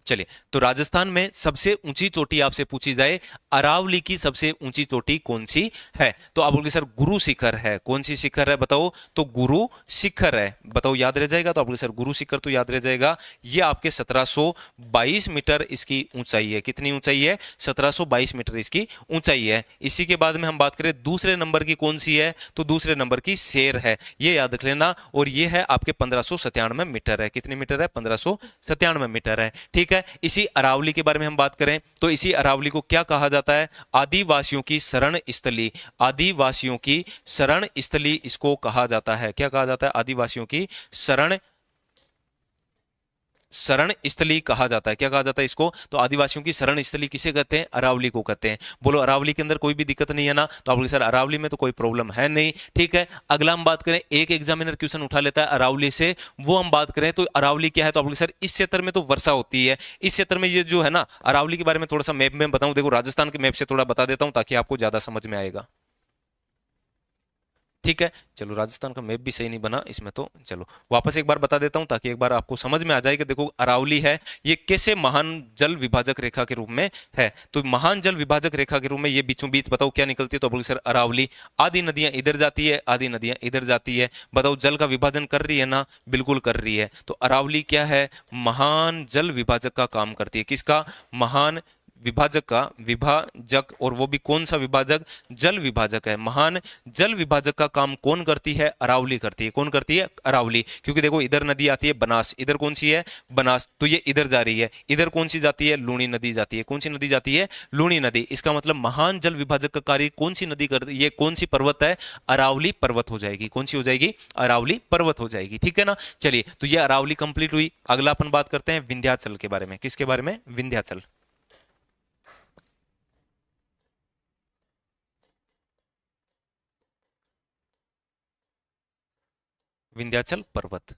चलिए, तो राजस्थान में सबसे ऊंची चोटी आपसे पूछी जाए, अरावली की सबसे ऊंची चोटी कौन सी है, तो आप बोलोगे सर गुरु शिखर है। कौन सी शिखर है बताओ, तो गुरु शिखर है। बताओ याद रह जाएगा, तो आप बोलोगे सर गुरु शिखर तो याद रह जाएगा। ये आपके 1722 मीटर इसकी ऊंचाई है। कितनी ऊंचाई है, 1722 मीटर इसकी ऊंचाई है। इसी के बाद में हम बात करें दूसरे नंबर की कौन सी है, तो दूसरे नंबर की शेर है, ये याद रख लेना। और ये है आपके 1597 मीटर है। कितनी मीटर है, 1597 मीटर है, ठीक है। इसी अरावली के बारे में हम बात करें तो इसी अरावली को क्या कहा जाता है, आदिवासियों की शरण स्थली। आदिवासियों की शरण स्थली इसको कहा जाता है। क्या कहा जाता है, आदिवासियों की शरण, शरण स्थली कहा जाता है। क्या कहा जाता है इसको, तो आदिवासियों की शरण स्थली किसे कहते हैं, अरावली को कहते हैं। बोलो अरावली के अंदर कोई भी दिक्कत नहीं है ना, तो आप बोले सर अरावली में तो कोई प्रॉब्लम है नहीं, ठीक है। अगला हम बात करें, एक एग्जामिनर क्वेश्चन उठा लेता है अरावली से, वो हम बात करें तो अरावली क्या है, तो आप बोले सर इस क्षेत्र में तो वर्षा होती है। इस क्षेत्र में ये जो है ना, अरावली के बारे में थोड़ा सा मैप में बताऊं, देखो राजस्थान के मैप से थोड़ा बता देता हूं ताकि आपको ज्यादा समझ में आएगा, ठीक है। चलो राजस्थान का मैप भी सही नहीं बना इसमें, तो चलो वापस एक बार बता देता हूं ताकि एक बार आपको समझ में आ जाए कि देखो अरावली है, ये कैसे महान जल विभाजक रेखा के रूप में है। तो महान जल विभाजक रेखा के रूप में ये बीचों बीच बताओ क्या निकलती है, तो बोलो सर अरावली। आधी नदियां इधर जाती है, आधी नदियां इधर जाती है। बताओ जल का विभाजन कर रही है ना, बिल्कुल कर रही है। तो अरावली क्या है, महान जल विभाजक का काम करती है। किसका, महान विभाजक का, विभाजक, और वो भी कौन सा विभाजक, जल विभाजक है। महान जल विभाजक का काम कौन करती है, अरावली करती है। कौन करती है, अरावली। क्योंकि देखो इधर नदी आती है बनास, इधर कौन सी है, बनास, तो ये इधर जा रही है। इधर कौन सी जाती है, लूणी नदी जाती है। कौन सी नदी जाती है, लूणी नदी। इसका मतलब महान जल विभाजक का कार्य कौन सी नदी करती है, ये कौन सी पर्वत है, अरावली पर्वत हो जाएगी। कौन सी हो जाएगी, अरावली पर्वत हो जाएगी, ठीक है ना। चलिए तो ये अरावली कंप्लीट हुई। अगला अपन बात करते हैं विंध्याचल के बारे में। किसके बारे में, विंध्याचल। विंध्याचल पर्वत,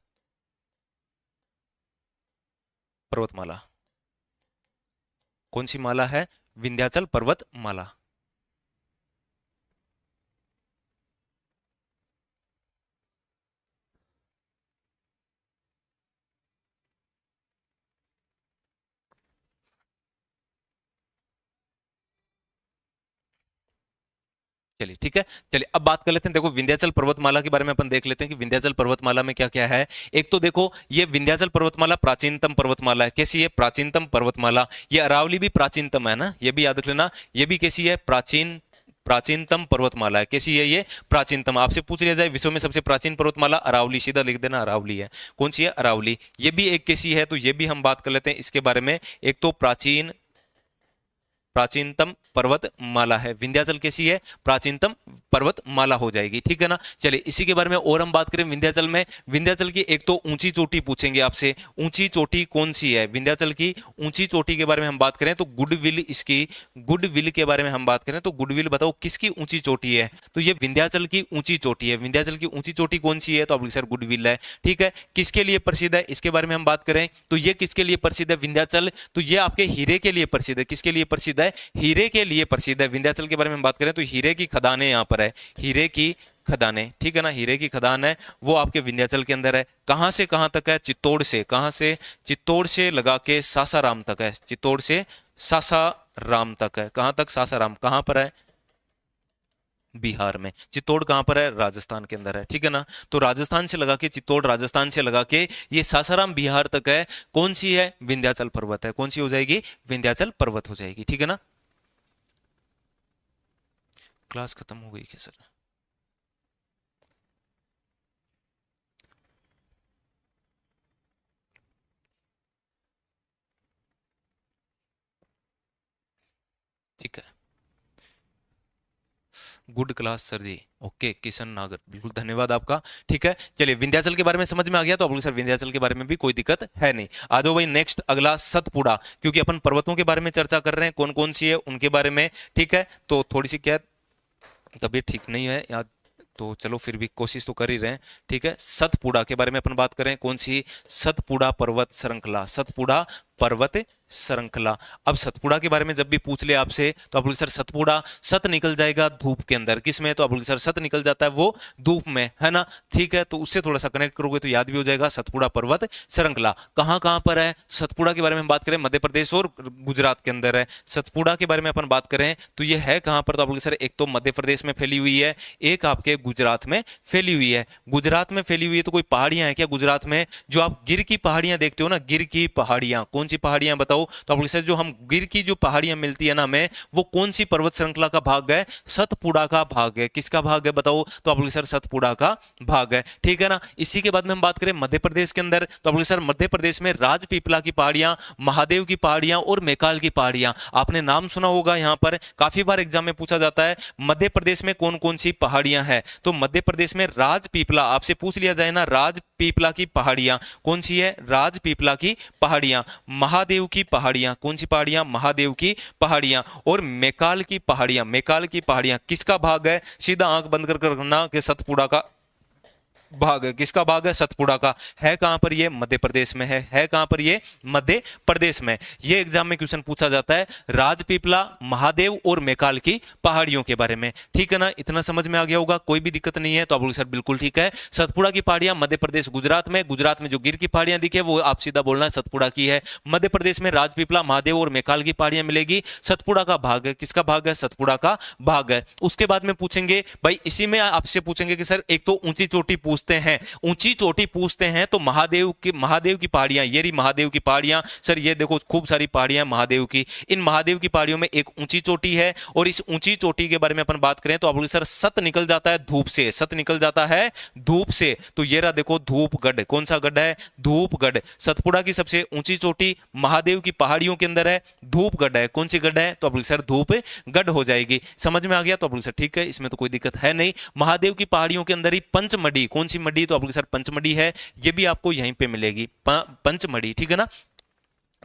पर्वतमाला। कौन सी माला है, विंध्याचल पर्वत माला। चलिए ठीक है। चलिए अब बात कर लेते हैं, देखो विंध्याचल पर्वतमाला के बारे में अपन देख लेते हैं कि विंध्याचल पर्वतमाला में क्या क्या है। एक तो देखो ये विंध्याचल पर्वतमाला प्राचीनतम पर्वतमाला है। कैसी है? प्राचीनतम पर्वतमाला। ये अरावली भी प्राचीनतम है ना, ये भी याद रख लेना। ये भी कैसी है? प्राचीनतम पर्वतमाला है। कैसी है ये? प्राचीनतम। आपसे पूछ लिया जाए विश्व में सबसे प्राचीन पर्वतमाला, अरावली, सीधा लिख देना अरावली है। कौन सी है? अरावली। ये भी एक कैसी है, तो ये भी हम बात कर लेते हैं इसके बारे में। एक तो प्राचीनतम पर्वतमाला है विंध्याचल। कैसी है? प्राचीनतम पर्वतमाला हो जाएगी, ठीक है ना। चलिए इसी के बारे में और हम बात करें विंध्याचल में। विंध्याचल की एक तो ऊंची चोटी पूछेंगे आपसे, ऊंची चोटी कौन सी है? विंध्याचल की ऊंची चोटी के बारे में हम बात करें तो गुडविल, इसकी गुडविल के बारे में हम बात करें तो गुडविल बताओ किसकी ऊंची चोटी है? तो ये विंध्याचल की ऊंची चोटी है। विंध्याचल की ऊंची चोटी कौन सी है? तो आप सर गुडविल है, ठीक है। किसके लिए प्रसिद्ध है इसके बारे में हम बात करें तो ये किसके लिए प्रसिद्ध है विंध्याचल? तो ये आपके हीरे के लिए प्रसिद्ध है। किसके लिए प्रसिद्ध है? हीरे के लिए प्रसिद्ध है। विंध्याचल के बारे में बात करें तो हीरे की खदानें यहाँ पर है, हीरे की खदानें, ठीक है ना। हीरे की खदान है वो आपके विंध्याचल के अंदर है। कहां से कहां तक है? चित्तौड़ से, कहां से? चित्तौड़ से लगा के सासाराम तक है। चित्तौड़ से सासाराम तक है। कहां तक? सासाराम। कहां पर है? बिहार में। चित्तौड़ कहां पर है? राजस्थान के अंदर है, ठीक है ना। तो राजस्थान से लगा के चित्तौड़, राजस्थान से लगा के ये सासाराम बिहार तक है। कौन सी है? विंध्याचल पर्वत है। कौन सी हो जाएगी? विंध्याचल पर्वत हो जाएगी, ठीक है ना। क्लास खत्म हो गई क्या सर? ठीक है, गुड क्लास सर जी। ओके किशन नागर, बिल्कुल धन्यवाद आपका। ठीक है, चलिए विंध्याचल के बारे में समझ में आ गया तो अब सर विंध्याचल के बारे में भी कोई दिक्कत है नहीं। आ जाओ भाई नेक्स्ट, अगला सतपुड़ा, क्योंकि अपन पर्वतों के बारे में चर्चा कर रहे हैं, कौन कौन सी है उनके बारे में। ठीक है, तो थोड़ी सी क्या तबीयत ठीक नहीं है याद, तो चलो फिर भी कोशिश तो कर ही रहे हैं। ठीक है, सतपुड़ा के बारे में अपन बात करें। कौन सी? सतपुड़ा पर्वत श्रृंखला, सतपुड़ा पर्वत श्रृंखला। अब सतपुड़ा के बारे में जब भी पूछ ले आपसे तो आप बोले सर सतपुड़ा, सत निकल जाएगा धूप के अंदर, किसमें? तो आप बोले सर सत निकल जाता है वो धूप में, है ना। ठीक है, तो उससे थोड़ा सा कनेक्ट करोगे तो याद भी हो जाएगा। सतपुड़ा पर्वत श्रृंखला कहां कहां पर है? सतपुड़ा के बारे में बात करें मध्य प्रदेश और गुजरात के अंदर है। सतपुड़ा के बारे में अपन बात करें तो ये है कहां पर? तो आप बोले सर एक तो मध्य प्रदेश में फैली हुई है, एक आपके गुजरात में फैली हुई है। गुजरात में फैली हुई है तो कोई पहाड़ियां हैं क्या गुजरात में? जो आप गिर की पहाड़ियां देखते हो ना, गिर की पहाड़ियां, कौन सी पहाड़ियां बताओ? तो आप सर जो हम गिर की जो पहाड़ियां मिलती है ना हमें, वो कौन सी पर्वत श्रृंखला का भाग है? सतपुड़ा का भाग है। किसका भाग है बताओ? तो आप सर सतपुड़ा का भाग है, ठीक है ना। इसी के बाद में हम बात करें मध्य प्रदेश के अंदर तो आप सर मध्य प्रदेश में राजपीपला की पहाड़ियां, महादेव की पहाड़ियां और मैकाल की पहाड़ियां। आपने नाम सुना होगा, यहां पर काफी बार एग्जाम में पूछा जाता है मध्य प्रदेश में कौन कौन सी पहाड़ियां हैं। तो मध्य प्रदेश में राजपीपला, आपसे पूछ लिया जाए ना राजपीपला की पहाड़ियां कौन सी है? राजपीपला की पहाड़ियां। महादेव की पहाड़ियां, कौन सी पहाड़ियां? महादेव की पहाड़ियां। और मैकाल की पहाड़ियां, मैकाल की पहाड़ियां किसका भाग है? सीधा आंख बंद कर करना कि सतपुड़ा का भाग है। किसका भाग है? सतपुड़ा का। है कहां पर? ये मध्य प्रदेश में है कहां पर? ये मध्य प्रदेश में। ये एग्जाम में क्वेश्चन पूछा जाता है राजपीपला, महादेव और मैकाल की पहाड़ियों के बारे में, ठीक है ना। इतना समझ में आ गया होगा, कोई भी दिक्कत नहीं है तो आप बोलोगे सर बिल्कुल ठीक है। सतपुड़ा की पहाड़ियां मध्य प्रदेश गुजरात में, गुजरात में जो गिर की पहाड़ियां दिखे वो आप सीधा बोलना है सतपुड़ा की है। मध्य प्रदेश में राजपीपला, महादेव और मैकाल की पहाड़ियां मिलेगी, सतपुड़ा का भाग है। किसका भाग है? सतपुड़ा का भाग है। उसके बाद में पूछेंगे भाई, इसी में आपसे पूछेंगे कि सर एक तो ऊंची चोटी पूछते हैं, ऊंची चोटी पूछते हैं तो महादेव की पहाड़ियां, ये रही महादेव की पहाड़ियां। सर ये देखो खूब सारी पहाड़ियां महादेव की। इन महादेव की पहाड़ियों में एक ऊंची चोटी है और इस ऊंची चोटी के बारे में अपन बात करें तो आप बोले सर सत निकल जाता है धूप से, सत निकल जाता है धूप से। तो ये रहा देखो धूपगढ़, कौन सा गढ़ है? धूपगढ़। सतपुड़ा की सबसे ऊंची चोटी महादेव की पहाड़ियों के अंदर है, धूपगढ़ है। कौन सी गढ़ है? तो आप बोले सर धूपगढ़ हो जाएगी। समझ में आ गया तो आप बोले सर ठीक है, इसमें तो कोई दिक्कत है नहीं। महादेव की पहाड़ियों के अंदर ही पंचमढ़ी, कौन सी मढ़ी? तो आपके सर पंचमढ़ी है, ये भी आपको यहीं पे मिलेगी पंचमढ़ी, ठीक है ना।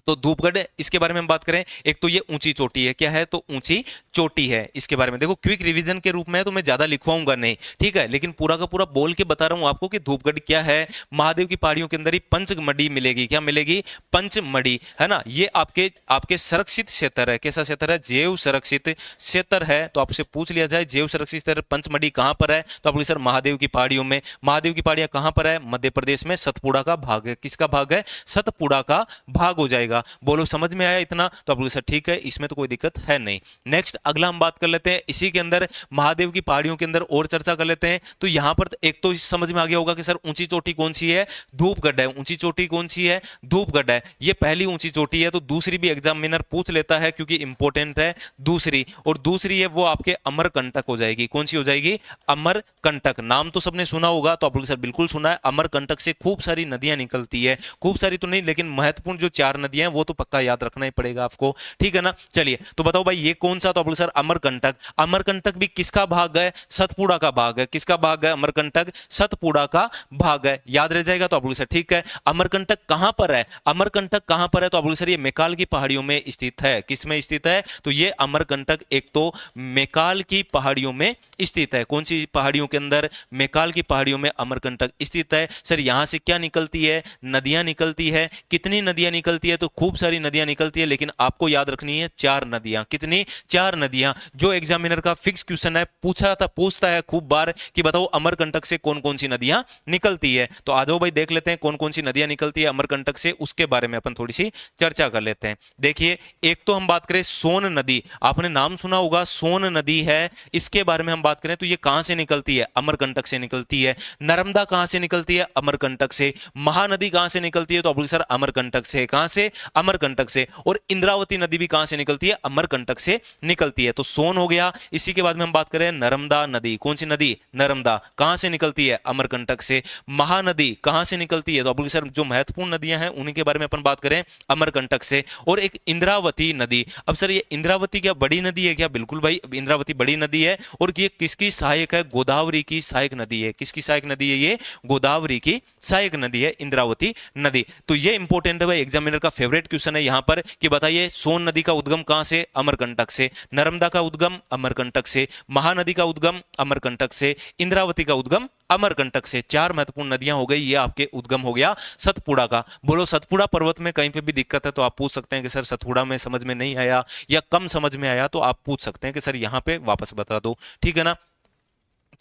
तो धूपगढ़, इसके बारे में हम बात करें, एक तो ये ऊंची चोटी है, क्या है? तो ऊंची चोटी है। इसके बारे में देखो क्विक रिवीजन के रूप में तो मैं ज्यादा लिखवाऊंगा नहीं, ठीक है, लेकिन पूरा का पूरा बोल के बता रहा हूं आपको कि धूपगढ़ क्या है। महादेव की पहाड़ियों के अंदर ही पंचमढ़ी मिलेगी। क्या मिलेगी? पंचमढ़ी, है ना। ये आपके आपके संरक्षित क्षेत्र है। कैसा क्षेत्र है? जैव संरक्षित क्षेत्र है। तो आपसे पूछ लिया जाए जैव संरक्षित क्षेत्र पंचमढ़ी कहां पर है? तो आप बोलिए सर महादेव की पहाड़ियों में। महादेव की पहाड़ियां कहां पर है? मध्य प्रदेश में। सतपुड़ा का भाग है। किसका भाग है? सतपुड़ा का भाग हो जाएगा। बोलो समझ में आया इतना? तो आप बोलो सर ठीक है, इसमें तो कोई दिक्कत है नहीं। नेक्स्ट अगला हम बात कर लेते हैं इसी के अंदर महादेव की पहाड़ियों के अंदर और चर्चा कर लेते हैं। तो यहां पर एक तो समझ में आ गया होगा कि सर ऊंची चोटी कौन सी है, धूपगढ़ है। ऊंची चोटी कौन सी है, धूपगढ़ है। ये पहली ऊंची चोटी है, तो दूसरी भी एग्जामिनर पूछ लेता है क्योंकि इंपॉर्टेंट है दूसरी। और दूसरी है वो आपके अमरकंटक हो जाएगी। कौन सी हो जाएगी, अमरकंटक। नाम तो सबने सुना होगा, तो आप लोग सर बिल्कुल सुना है। अमरकंटक से खूब सारी नदियां निकलती है, खूब सारी तो नहीं लेकिन महत्वपूर्ण जो 4 नदियां हैं वो तो पक्का याद रखना ही पड़ेगा आपको, ठीक है ना। चलिए तो बताओ भाई ये कौन सा, तो आप लोग सर अमरकंटक। अमरकंटक भी किसका भाग है, सतपुड़ा का भाग है। किसका भाग है, अमरकंटक सतपुड़ा का भाग है। याद रह जाएगा तो आप लोग सर ठीक है। अमरकंटक कहां पर है, अमरकंटक कहां पर है, तो आप लोग सर ये मेकाल की पहाड़ियों में स्थित है। किस में स्थित है, तो ये अमरकंटक एक तो मेकाल की पहाड़ियों में स्थित है। कौन सी पहाड़ियों के अंदर, मेकाल की पहाड़ियों में अमरकंटक स्थित है। सर यहां से क्या निकलती है, नदियां निकलती है। कितनी नदियां निकलती है, तो खूब सारी नदियां निकलती है, लेकिन आपको याद रखनी है 4 नदियां। कितनी, 4 नदियां। जो एग्जामिनर का फिक्स क्वेश्चन है, पूछता है खूब बार कि बताओ अमरकंटक से कौन कौन सी नदियां निकलती है। तो आ जाओ भाई देख लेते हैं कौन कौन सी नदियां निकलती है अमरकंटक से, उसके बारे में अपन थोड़ी सी चर्चा कर लेते हैं। देखिए एक तो हम बात करें सोन नदी, आपने नाम सुना होगा, सोन नदी है। इसके बारे में हम बात करें तो ये कहां से निकलती है, अमरकंटक से निकलती है। नर्मदा कहां से निकलती है, अमरकंटक से। महानदी कहां से निकलती है, तो अब सर अमरकंटक से। कहां से, अमरकंटक से। और इंद्रावती नदी भी कहां से निकलती है, अमरकंटक से निकलती है। तो सोन हो गया। इसी के बाद में हम बात करें नर्मदा नदी। कौन सी नदी, नर्मदा। कहां से निकलती है, अमरकंटक से। महानदी कहां से निकलती है, तो अब सर जो महत्वपूर्ण नदियां हैं उन्हीं के बारे में अपन बात करें, अमरकंटक से। और एक इंद्रावती नदी। अब सर ये इंद्रावती क्या बड़ी नदी है क्या, बिल्कुल भाई इंद्रावती बड़ी नदी है। और ये किसकी सहायक है, गोदावरी की सहायक नदी है। किसकी सहायक नदी है, ये गोदावरी की सहायक नदी है इंद्रावती नदी। तो ये इंपॉर्टेंट है भाई, एग्जामिनर का फेवरेट क्वेश्चन है यहां पर कि बताइए सोन नदी का उद्गम कहां से, अमरकंटक से। नर्मदा का उद्गम अमरकंटक से। महानदी का उद्गम अमरकंटक से। इंद्रावती का उद्गम अमरकंटक से। 4 महत्वपूर्ण नदियां हो गई, ये आपके उद्गम हो गया सतपुड़ा का। बोलो सतपुड़ा पर्वत में कहीं पे भी दिक्कत है तो आप पूछ सकते हैं कि सर सतपुड़ा में समझ में नहीं आया या कम समझ में आया, तो आप पूछ सकते हैं कि सर यहां पे वापस बता दो, ठीक है ना।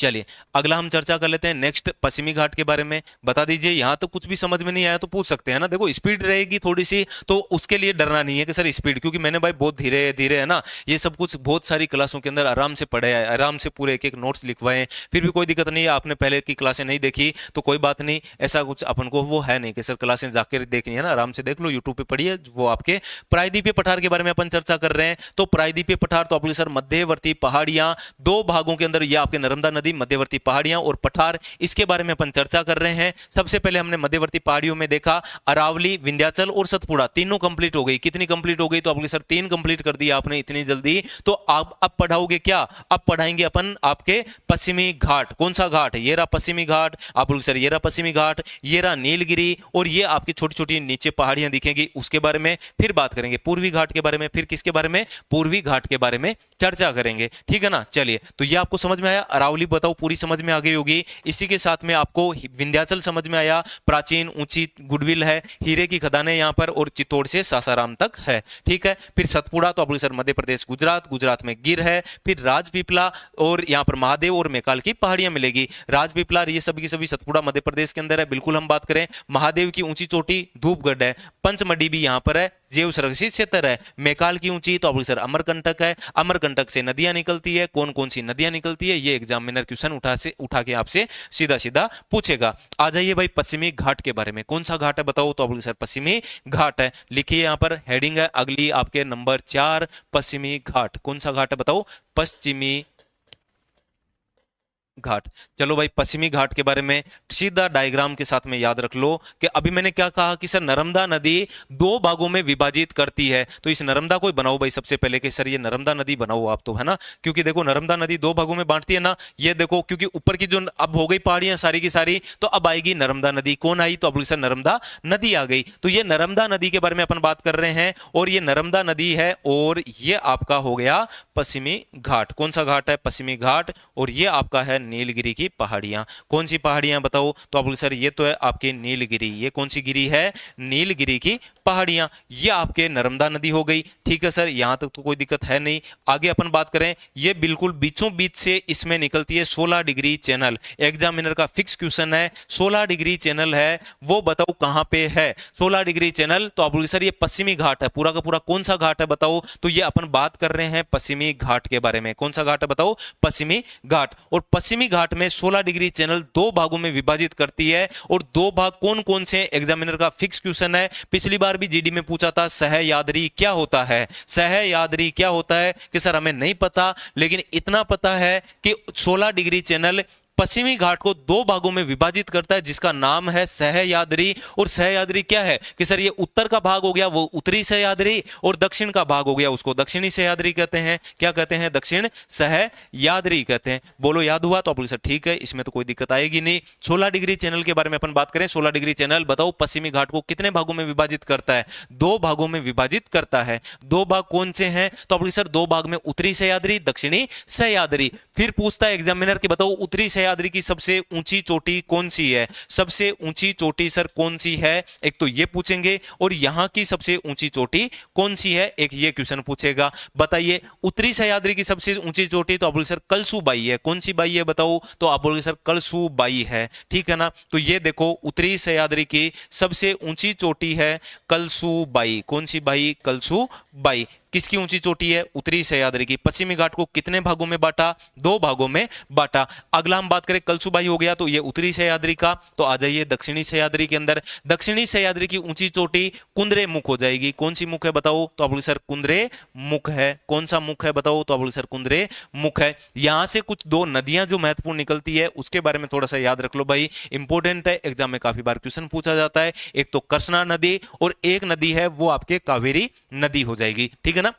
चलिए अगला हम चर्चा कर लेते हैं नेक्स्ट पश्चिमी घाट के बारे में। बता दीजिए, यहां तो कुछ भी समझ में नहीं आया तो पूछ सकते हैं ना। देखो स्पीड रहेगी थोड़ी सी, तो उसके लिए डरना नहीं है कि सर स्पीड, क्योंकि मैंने भाई बहुत धीरे धीरे है ना ये सब कुछ बहुत सारी क्लासों के अंदर आराम से पढ़े है, आराम से पूरे एक एक नोट्स लिखवाए। फिर भी कोई दिक्कत नहीं है, आपने पहले की क्लासें नहीं देखी तो कोई बात नहीं, ऐसा कुछ अपन को वो है नहीं कि सर क्लासें जाकर देखनी है ना, आराम से देख लो, यूट्यूब पे पढ़िए। वो आपके प्रायद्वीपीय पठार के बारे में अपन चर्चा कर रहे हैं। तो प्रायद्वीपीय पठार तो आपके सर मध्यवर्ती पहाड़ियां, 2 भागों के अंदर, ये आपके नर्मदा नदी, मध्यवर्ती पहाड़ियां और पठार, इसके बारे में अपन चर्चा कर रहे हैं। सबसे पहले हमने मध्यवर्ती पहाड़ियों में देखा अरावली, विंध्याचल और सतपुड़ा, तीनों कंप्लीट हो गई। कितनी कंप्लीट हो गई, तो आपके सर 3 कंप्लीट कर दिया आपने इतनी जल्दी। तो आप अब पढ़ाओगे क्या, अब पढ़ाएंगे अपन आपके पश्चिमी घाट। कौन सा घाट, ये रहा पश्चिमी घाट। आप लोग सर ये रहा पश्चिमी घाट, ये रहा नीलगिरी, और ये आपकी छोटी छोटी नीचे पहाड़ियां दिखेंगी, उसके बारे में फिर बात करेंगे। पूर्वी घाट के बारे में, फिर किसके बारे में, पूर्वी घाट के बारे में चर्चा करेंगे, ठीक है ना। चलिए तो ये आपको समझ में आया, अरावली बताओ पूरी समझ में आ गई होगी। इसी के साथ में आपको विंध्याचल समझ में आया, प्राचीन ऊंची गुडविल है, हीरे की खदानें यहां पर, और चित्तौड़ से सासाराम तक है, ठीक है। फिर सतपुड़ा तो आप सर मध्य प्रदेश गुजरात, गुजरात में गिर है। फिर राजपीपला, और यहां पर महादेव और मेकाल की पहाड़ियां मिलेगी। राजपीपला ये सभी की सभी सतपुड़ा मध्य प्रदेश के अंदर है, बिल्कुल हम बात करें। महादेव की ऊंची चोटी धूपगढ़ है। पंचमढ़ी भी यहां पर है, जैव संरक्षित क्षेत्र है। मेकाल की ऊंची तो अब सर अमरकंटक है। अमरकंटक से नदियां निकलती है, कौन कौन सी नदियां निकलती है, ये एग्जामिनर क्वेश्चन उठा के आपसे सीधा सीधा पूछेगा। आ जाइए भाई पश्चिमी घाट के बारे में, कौन सा घाट है बताओ, तो अब सर पश्चिमी घाट है। लिखिए यहां पर हेडिंग है अगली आपके नंबर 4, पश्चिमी घाट। कौन सा घाट है बताओ, पश्चिमी घाट। चलो भाई पश्चिमी घाट के बारे में सीधा डायग्राम के साथ में याद रख लो कि अभी मैंने क्या कहा कि सर नर्मदा नदी 2 भागों में विभाजित करती है। तो इस नर्मदा को बनाओ भाई सबसे पहले कि सर ये नर्मदा नदी बनाओ आप, तो है ना, क्योंकि देखो नर्मदा नदी 2 भागों में बांटती है ना। ये देखो क्योंकि ऊपर की जो अब हो गई पहाड़ियां सारी की सारी, तो अब आएगी नर्मदा नदी। कौन आई, तो अब सर नर्मदा नदी आ गई। तो ये नर्मदा नदी के बारे में अपन बात कर रहे हैं, और ये नर्मदा नदी है, और ये आपका हो गया पश्चिमी घाट। कौन सा घाट है, पश्चिमी घाट, और ये आपका है नीलगिरी की पहाड़ियां। कौन सी पहाड़ियां बताओ? तो आप बोले सर ये तो है आपके नीलगिरी। ये कौन सी गिरी है? नीलगिरी की पहाड़ियां। ये आपके नर्मदा नदी हो गई। ठीक है सर, यहां तक तो कोई दिक्कत है नहीं। आगे अपन बात करें, ये बिल्कुल बीचों बीच से इसमें निकलती है 16 डिग्री चैनल। एग्जामिनर का फिक्स क्वेश्चन है, 16 डिग्री चैनल है, वो बताओ कहां पे है? 16 डिग्री चैनल, तो आप बोलिए सर ये पश्चिमी घाट है। पूरा का पूरा कौन सा घाट है बताओ? तो ये अपन बात कर रहे हैं पश्चिमी घाट के बारे में। कौन सा घाट है बताओ? पश्चिमी घाट। और पश्चिमी घाट में 16 डिग्री चैनल दो भागों में विभाजित करती है। और दो भाग कौन कौन से? एग्जामिनर का फिक्स क्वेश्चन है, पिछली बार भी जीडी में पूछा था, सहयाद्री क्या होता है? सहयाद्री क्या होता है? कि सर हमें नहीं पता, लेकिन इतना पता है कि 16 डिग्री चैनल पश्चिमी घाट को दो भागों में विभाजित करता है, जिसका नाम है सहयाद्री। और सहयाद्री क्या है? कि सर ये उत्तर का भाग हो गया वो उत्तरी सहयाद्री, और दक्षिण का भाग हो गया उसको दक्षिणी सहयाद्री कहते हैं। क्या कहते हैं? दक्षिण सहयाद्री कहते हैं। बोलो याद हुआ? तो आप बोले सर ठीक है, इसमें तो कोई दिक्कत आएगी नहीं। 16 डिग्री चैनल के बारे में अपन बात करें, 16 डिग्री चैनल बताओ पश्चिमी घाट को कितने भागों में विभाजित करता है? दो भागों में विभाजित करता है। दो भाग कौन से हैं? तो आप बोले सर दो भाग में उत्तरी सहयाद्री, दक्षिणी सहयाद्री। फिर पूछता है एग्जामिनर कि बताओ उत्तरी सहयाद्री की सबसे ऊंची चोटी कौन सी है? सबसे ऊंची चोटी सर कौन सी है? एक तो ये पूछेंगे, और यहां की सबसे ऊंची चोटी कौन सी है, एक ये क्वेश्चन पूछेगा। बताइए उत्तरी सहयाद्री की सबसे ऊंची चोटी, तो आप बोलोगे सर कलसूबाई है। कौन सी बाई है बताओ? तो आप बोलोगे सर कलसूबाई है। ठीक है ना? तो ये देखो उत्तरी सहयाद्री की सबसे ऊंची चोटी है कलसूबाई। कौन सी बाई? कलसूबाई। किसकी ऊंची चोटी है? उत्तरी सहयाद्री की। पश्चिमी घाट को कितने भागों में बांटा? दो भागों में बांटा। अगला हम बात करें, कलसूबाई हो गया तो ये उत्तरी सहयाद्री का। तो आ जाइए दक्षिणी सहयाद्री के अंदर। दक्षिणी सहयाद्री की ऊंची चोटी कुंद्रे मुख हो जाएगी। कौन सी मुख है बताओ? तो आप बोले सर कुंद्रे मुख है। कौन सा मुख है बताओ? तो आप बोले सर कुंद्रे मुख है। यहां से कुछ दो नदियां जो महत्वपूर्ण निकलती है उसके बारे में थोड़ा सा याद रख लो भाई, इंपॉर्टेंट है, एग्जाम में काफी बार क्वेश्चन पूछा जाता है। एक तो कृष्णा नदी, और एक नदी है वो आपके कावेरी नदी हो जाएगी। ठीक है ना?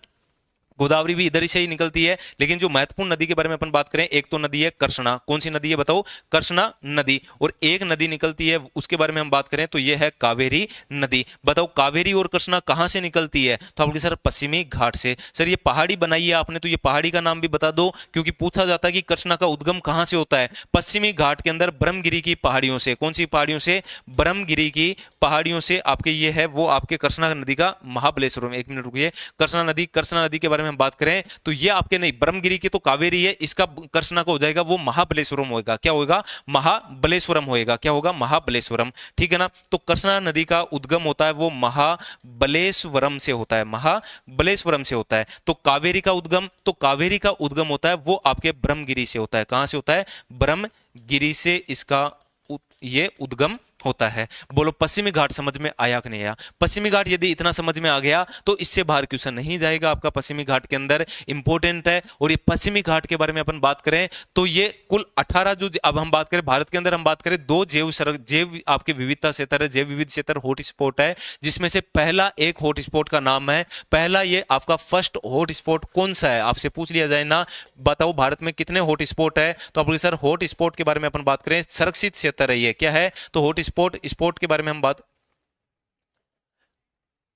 गोदावरी भी इधर से ही निकलती है, लेकिन जो महत्वपूर्ण नदी के बारे में अपन बात करें, एक तो नदी है कृष्णा। कौन सी नदी है बताओ? कृष्णा नदी। और एक नदी निकलती है उसके बारे में हम बात करें तो यह है कावेरी नदी। बताओ कावेरी और कृष्णा कहां से निकलती है? तो आप बोलिए सर पश्चिमी घाट से। सर ये पहाड़ी बनाई है आपने, तो ये पहाड़ी का नाम भी बता दो, क्योंकि पूछा जाता है कि कृष्णा का उद्गम कहां से होता है? पश्चिमी घाट के अंदर ब्रह्मगिरी की पहाड़ियों से। कौन सी पहाड़ियों से? ब्रह्मगिरी की पहाड़ियों से आपके ये है वो आपके कृष्णा नदी का महाबलेश्वरम। एक मिनट रुकिए, कृष्णा नदी के बारे में हम बात करें तो ये आपके नहीं, ब्रह्मगिरी की तो कावेरी है, इसका कृष्णा का हो जाएगा वो महाबलेश्वरम होएगा। क्या होएगा? महाबलेश्वरम होएगा। क्या होगा? महाबलेश्वरम। ठीक है ना? तो कृष्णा नदी का उद्गम होता है वो महाबलेश्वरम से होता है। महाबलेश्वरम से होता है। तो कावेरी का उद्गम, तो कावेरी का उद्गम होता है वो आपके ब्रह्मगिरी से होता है। कहां से होता है? ब्रह्मगिरी से इसका ये उद्गम होता है। बोलो पश्चिमी घाट समझ में आया कि नहीं आया? पश्चिमी घाट यदि इतना समझ में आ गया तो इससे बाहर क्वेश्चन नहीं जाएगा आपका। पश्चिमी घाट के अंदर इंपॉर्टेंट है। और ये पश्चिमी घाट के बारे में अपन बात करें तो ये कुल 18 जो, अब हम बात करें भारत के अंदर, हम बात करें दो जैव आपके विविधता क्षेत्र है, जैव विविध क्षेत्र हॉट स्पॉट है, जिसमें से पहला एक हॉट स्पॉट का नाम है, पहला ये आपका फर्स्ट हॉट स्पॉट कौन सा है? आपसे पूछ लिया जाए ना, बताओ भारत में कितने हॉट स्पॉट है? तो आप बोलिए सर हॉट स्पॉट के बारे में अपन बात करें, संरक्षित क्षेत्र है ये। क्या है? तो हॉट स्पॉट के बारे में हम बात,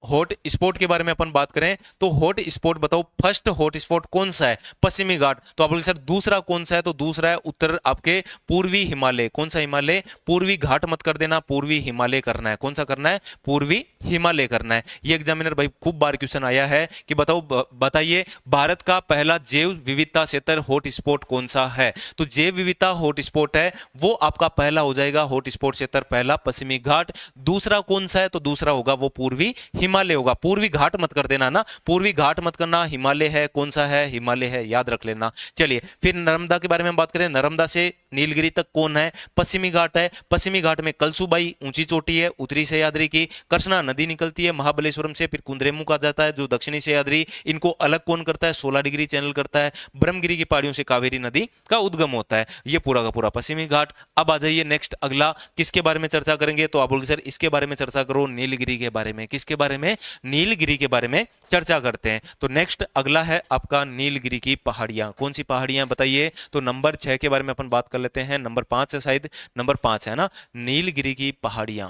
हॉट स्पॉट के बारे में अपन बात करें तो हॉट स्पॉट बताओ फर्स्ट हॉट स्पॉट कौन सा है? पश्चिमी घाट। तो आप बोले सर दूसरा कौन सा है? तो दूसरा है उत्तर आपके पूर्वी हिमालय। कौन सा हिमालय? पूर्वी घाट मत कर देना, पूर्वी हिमालय करना है। कौन सा करना है? पूर्वी हिमालय करना है। ये एग्जामिनर भाई खूब बार क्वेश्चन आया है कि बताओ बताइए भारत का पहला जैव विविधता क्षेत्र हॉट स्पॉट कौन सा है? तो जैव विविधता हॉट स्पॉट है वो आपका पहला हो जाएगा हॉट स्पॉट क्षेत्र, पहला पश्चिमी घाट। दूसरा कौन सा है? तो दूसरा होगा वो पूर्वी हिमालय होगा। पूर्वी घाट मत कर देना ना, पूर्वी घाट मत करना, हिमालय है। कौन सा है? हिमालय है, याद रख लेना। चलिए फिर नर्मदा के बारे में हम बात करें, नर्मदा से नीलगिरी तक कौन है? पश्चिमी घाट है। पश्चिमी घाट में कलसूबाई ऊंची चोटी है उत्तरी सहयाद्री की, कृष्णा नदी निकलती है महाबलेश्वरम से, फिर कुंद्रेमुख आ जाता है जो दक्षिणी सहयाद्री, इनको अलग कौन करता है? 16 डिग्री चैनल करता है। ब्रह्मगिरी की पहाड़ियों से कावेरी नदी का उद्गम होता है। ये पूरा का पूरा पश्चिमी घाट। अब आ जाइए नेक्स्ट अगला, किसके बारे में चर्चा करेंगे? तो आप बोलोगे सर इसके बारे में चर्चा करो, नीलगिरी के बारे में। किसके बारे में? नीलगिरी के बारे में चर्चा करते हैं। तो नेक्स्ट अगला है आपका नीलगिरी की पहाड़ियां। कौन सी पहाड़ियां बताइए? तो नंबर 6 के बारे में अपन बात कर लेते हैं। नंबर 5 है शायद, नंबर 5 है ना, नीलगिरी की पहाड़ियां।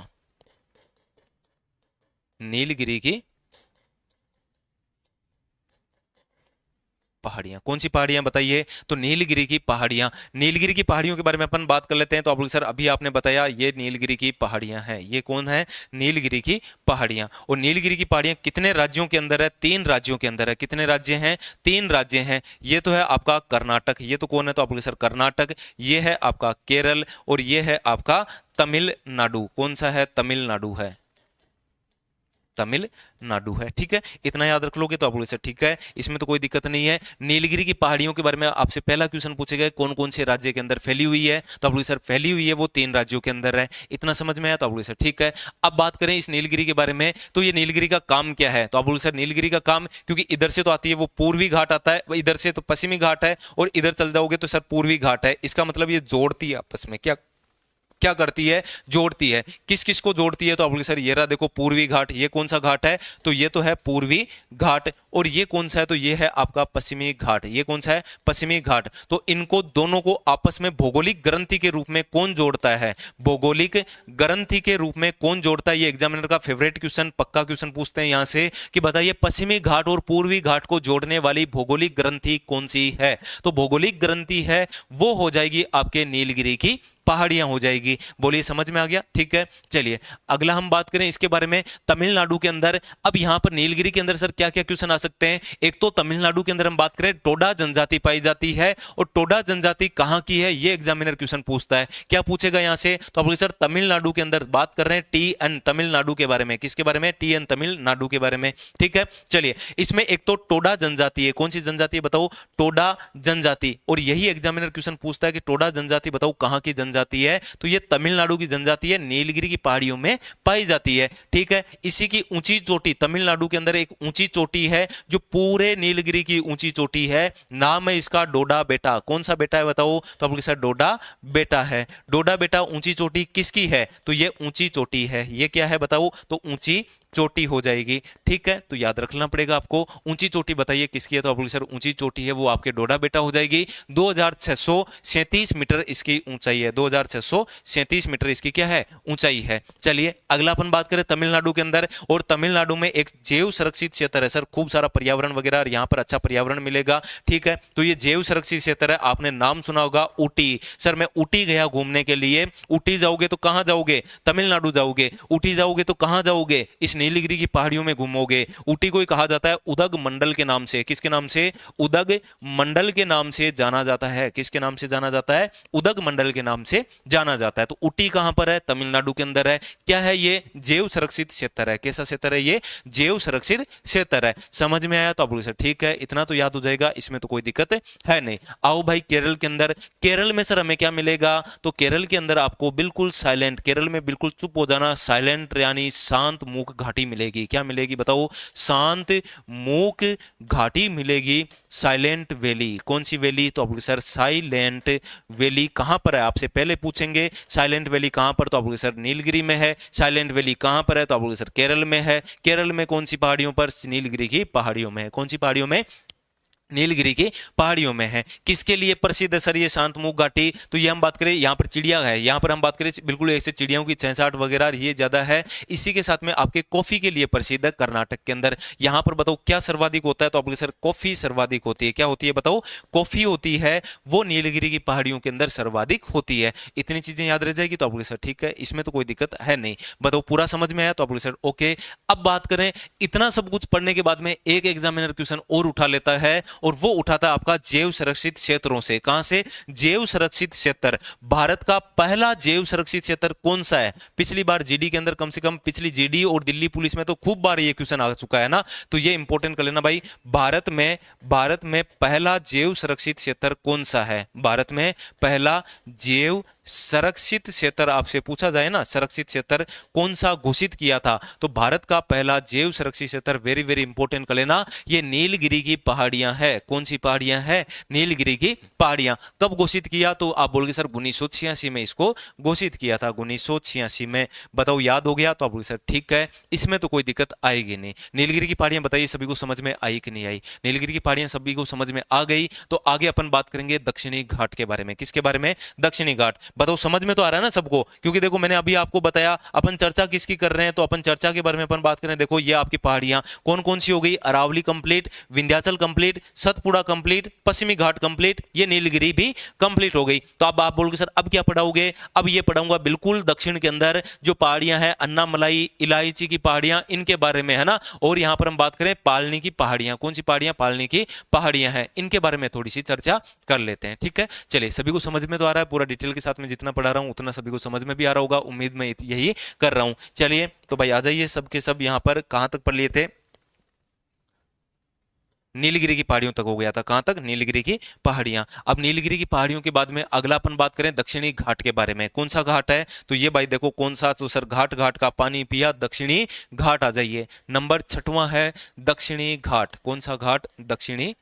नीलगिरी की पहाड़ियां। कौन सी पहाड़ियां बताइए? तो नीलगिरी की पहाड़ियां। नीलगिरी की पहाड़ियों के बारे में अपन बात कर लेते हैं। तो आप बोले सर अभी आपने बताया ये नीलगिरी की पहाड़ियां हैं, ये कौन है? नीलगिरी की पहाड़ियां। और नीलगिरी की पहाड़ियां कितने राज्यों के अंदर है? 3 राज्यों के अंदर है। कितने राज्य हैं? 3 राज्य हैं। ये तो है आपका कर्नाटक, ये तो कौन है? तो आप बोले सर कर्नाटक। ये है आपका केरल और ये है आपका तमिलनाडु। कौन सा है? तमिलनाडु है, तमिलनाडु है। ठीक है, इतना याद रख लोगे तो आप बोले सर ठीक है, इसमें तो कोई दिक्कत नहीं है। नीलगिरी की पहाड़ियों के बारे में आपसे पहला क्वेश्चन पूछेगा कौन कौन से राज्य के अंदर फैली हुई है? तो आप बोले सर फैली हुई है वो 3 राज्यों के अंदर है। इतना समझ में आया? तो आप बोले सर ठीक है। अब बात करें इस नीलगिरी के बारे में, तो ये नीलगिरी का काम क्या है? तो आप बोले सर नीलगिरी का काम, क्योंकि इधर से तो आती है वो पूर्वी घाट आता है, इधर से तो पश्चिमी घाट है, और इधर चल जाओगे तो सर पूर्वी घाट है। इसका मतलब ये जोड़ती है आपस में, क्या क्या करती है? जोड़ती है। किस किस को जोड़ती है? तो आप बोले सर ये रहा देखो पूर्वी घाट। ये कौन सा घाट है? तो ये तो है पूर्वी घाट। और ये कौन सा है? तो ये है आपका पश्चिमी घाट। ये कौन सा है? पश्चिमी घाट। तो इनको दोनों को आपस में भौगोलिक ग्रंथि के रूप में कौन जोड़ता है? भौगोलिक ग्रंथि के रूप में कौन जोड़ता है? ये एग्जामिनर का फेवरेट क्वेश्चन, पक्का क्वेश्चन पूछते हैं यहां से कि बताइए पश्चिमी घाट और पूर्वी घाट को जोड़ने वाली भौगोलिक ग्रंथि कौन सी है? तो भौगोलिक ग्रंथि है वो हो जाएगी आपके नीलगिरी की पहाड़ियां हो जाएगी। बोलिए समझ में आ गया? ठीक है, चलिए अगला हम बात करें इसके बारे में तमिलनाडु के अंदर। अब यहां पर नीलगिरी के अंदर सर क्या क्या क्वेश्चन आ सकते हैं? एक तो तमिलनाडु के अंदर हम बात करें टोडा जनजाति पाई जाती है, और टोडा जनजाति कहां की है ये एग्जामिनर क्वेश्चन पूछता है। क्या पूछेगा यहां से? तो आप सर तमिलनाडु के अंदर बात कर रहे हैं टी एन तमिलनाडु के बारे में। किसके बारे में? टी एन तमिलनाडु के बारे में। ठीक है, चलिए इसमें एक तो टोडा जनजाति है। कौन सी जनजाति है बताओ? टोडा जनजाति। और यही एग्जामिनर क्वेश्चन पूछता है कि टोडा जनजाति बताओ कहां की जनजाति है? तो ये तमिलनाडु की जनजाति है, नीलगिरी की पहाड़ियों में पाई जाती है। ठीक है, इसी की ऊंची चोटी, तमिलनाडु के अंदर एक ऊंची चोटी है जो पूरे नीलगिरी की ऊंची चोटी है, नाम है इसका डोडा बेटा। कौन सा बेटा है बताओ? तो आप सर डोडा बेटा है। डोडा बेटा ऊंची चोटी किसकी है? तो ये ऊंची चोटी है। ये क्या है बताओ? तो ऊंची चोटी हो जाएगी। ठीक है, तो याद रखना पड़ेगा आपको। ऊंची चोटी बताइए किसकी है? तो आप सर ऊंची चोटी है वो आपके डोडा बेटा हो जाएगी। 2637 मीटर इसकी ऊंचाई है। 2637 मीटर इसकी क्या है? ऊंचाई है। चलिए अगला अपन बात करें तमिलनाडु के अंदर, और तमिलनाडु में एक जैव संरक्षित क्षेत्र है सर, खूब सारा पर्यावरण वगैरह, और यहाँ पर अच्छा पर्यावरण मिलेगा। ठीक है, तो ये जैव संरक्षित क्षेत्र है, आपने नाम सुना होगा ऊटी। सर मैं ऊटी गया घूमने के लिए। ऊटी जाओगे तो कहां जाओगे? तमिलनाडु जाओगे। ऊटी जाओगे तो कहां जाओगे? इस नीलगिरी की पहाड़ियों में घूमोगे। ऊटी को कहा जाता है उदग मंडल के नाम से। किसके नाम से? उदग मंडल के नाम से जाना जाता है। किसके नाम से जाना जाता है? उदग मंडल के नाम से जाना जाता है। तो ऊटी कहां पर है? तमिलनाडु के अंदर है। क्या है ये? जैव संरक्षित क्षेत्र है। कैसा क्षेत्र है ये? जैव संरक्षित क्षेत्र है। समझ में आया? तो आप बोले सर ठीक है, इतना तो याद हो जाएगा, इसमें तो कोई दिक्कत है नहीं। आओ भाई केरल के अंदर। केरल में सर हमें क्या मिलेगा? तो केरल के अंदर आपको बिल्कुल साइलेंट, केरल में बिल्कुल चुप हो जाना, साइलेंट यानी शांत मूक घाटी मिलेगी। क्या मिलेगी बताओ? शांत मूक घाटी मिलेगी, साइलेंट वैली। कौन सी वैली? तो आप सर साइलेंट वैली कहां पर है? आपसे पहले पूछेंगे साइलेंट वैली कहां पर? तो आप सर नीलगिरी में है। साइलेंट वैली कहां पर है? तो आप सर केरल में है। केरल में कौन सी पहाड़ियों पर? नीलगिरी की पहाड़ियों में है। कौन सी पहाड़ियों में? नीलगिरी की पहाड़ियों में है। किसके लिए प्रसिद्ध है सर ये शांतमुख घाटी? तो ये हम बात करें यहाँ पर चिड़िया है, यहाँ पर हम बात करें बिल्कुल ऐसे चिड़ियों की चहचहाट वगैरह ये ज्यादा है। इसी के साथ में आपके कॉफी के लिए प्रसिद्ध है कर्नाटक के अंदर। यहाँ पर बताओ क्या सर्वाधिक होता है? तो आपके सर कॉफी सर्वाधिक होती है। क्या होती है बताओ? कॉफी होती है, वो नीलगिरी की पहाड़ियों के अंदर सर्वाधिक होती है। इतनी चीजें याद रह जाएगी तो आपके सर ठीक है, इसमें तो कोई दिक्कत है नहीं। बताओ पूरा समझ में आया? तो आपके सर ओके। अब बात करें, इतना सब कुछ पढ़ने के बाद में एक एग्जामिनर क्वेश्चन और उठा लेता है, और वो उठाता है आपका जैव संरक्षित क्षेत्रों से। कहां से? जैव संरक्षित क्षेत्र। भारत का पहला जैव संरक्षित क्षेत्र कौन सा है? पिछली बार जीडी के अंदर, कम से कम पिछली जीडी और दिल्ली पुलिस में तो खूब बार ये क्वेश्चन आ चुका है ना, तो ये इंपॉर्टेंट कर लेना भाई। भारत में पहला जैव संरक्षित क्षेत्र कौन सा है? भारत में पहला जैव संरक्षित क्षेत्र आपसे पूछा जाए ना, संरक्षित क्षेत्र कौन सा घोषित किया था? तो भारत का पहला जैव संरक्षित क्षेत्र, वेरी वेरी इंपॉर्टेंट कर लेना, ये नीलगिरी की पहाड़ियां है। कौन सी पहाड़ियां है? नीलगिरी की पहाड़ियां। कब घोषित किया? तो आप बोलोगे सर 1986 में इसको घोषित किया था, 1986 में। बताओ याद हो गया? तो आप बोलोगे सर ठीक है, इसमें तो कोई दिक्कत आएगी नहीं। नीलगिरी की पहाड़ियां बताइए सभी को समझ में आई कि नहीं आई? नीलगिरी की पहाड़ियां सभी को समझ में आ गई। तो आगे अपन बात करेंगे दक्षिणी घाट के बारे में। किसके बारे में? दक्षिणी घाट। बताओ समझ में तो आ रहा है ना सबको? क्योंकि देखो मैंने अभी आपको बताया अपन चर्चा किसकी कर रहे हैं, तो अपन चर्चा के बारे में अपन बात करें। देखो ये आपकी पहाड़ियां कौन कौन सी हो गई, Aravalli complete, Vindhyachal complete, Satpura complete, पश्चिमी घाट कंप्लीट, ये नीलगिरी भी कंप्लीट हो गई। तो अब आप बोलोगे सर अब क्या पढ़ाओगे? अब ये पढ़ाऊंगा बिल्कुल दक्षिण के अंदर जो पहाड़ियां हैं, अन्नामलाई, इलायची की पहाड़ियां, इनके बारे में, है ना। और यहां पर हम बात करें पालनी की पहाड़ियां, कौन सी पहाड़ियां? पालनी की पहाड़ियां हैं, इनके बारे में थोड़ी सी चर्चा कर लेते हैं। ठीक है, चलिए सभी को समझ में तो आ रहा है, पूरा डिटेल के साथ में जितना पढ़ा रहा हूं उतना सभी को समझ में भी आ रहा होगा, उम्मीद मैं यही कर रहा हूं। चलिए तो भाई आ जाइए, सबके सब यहां पर कहां तक पढ़ लिए थे? नीलगिरी की पहाड़ियों तक हो गया था। कहां तक? नीलगिरी की पहाड़ियां। अब नीलगिरी की पहाड़ियों के बाद में अगला अपन बात करें दक्षिणी घाट के बारे में। कौन सा घाट है? तो ये भाई देखो कौन सा, तो सर घाट, घाट का पानी पिया, दक्षिणी घाट आ जाइए। नंबर 6वां है दक्षिणी घाट। कौन सा घाट? दक्षिणी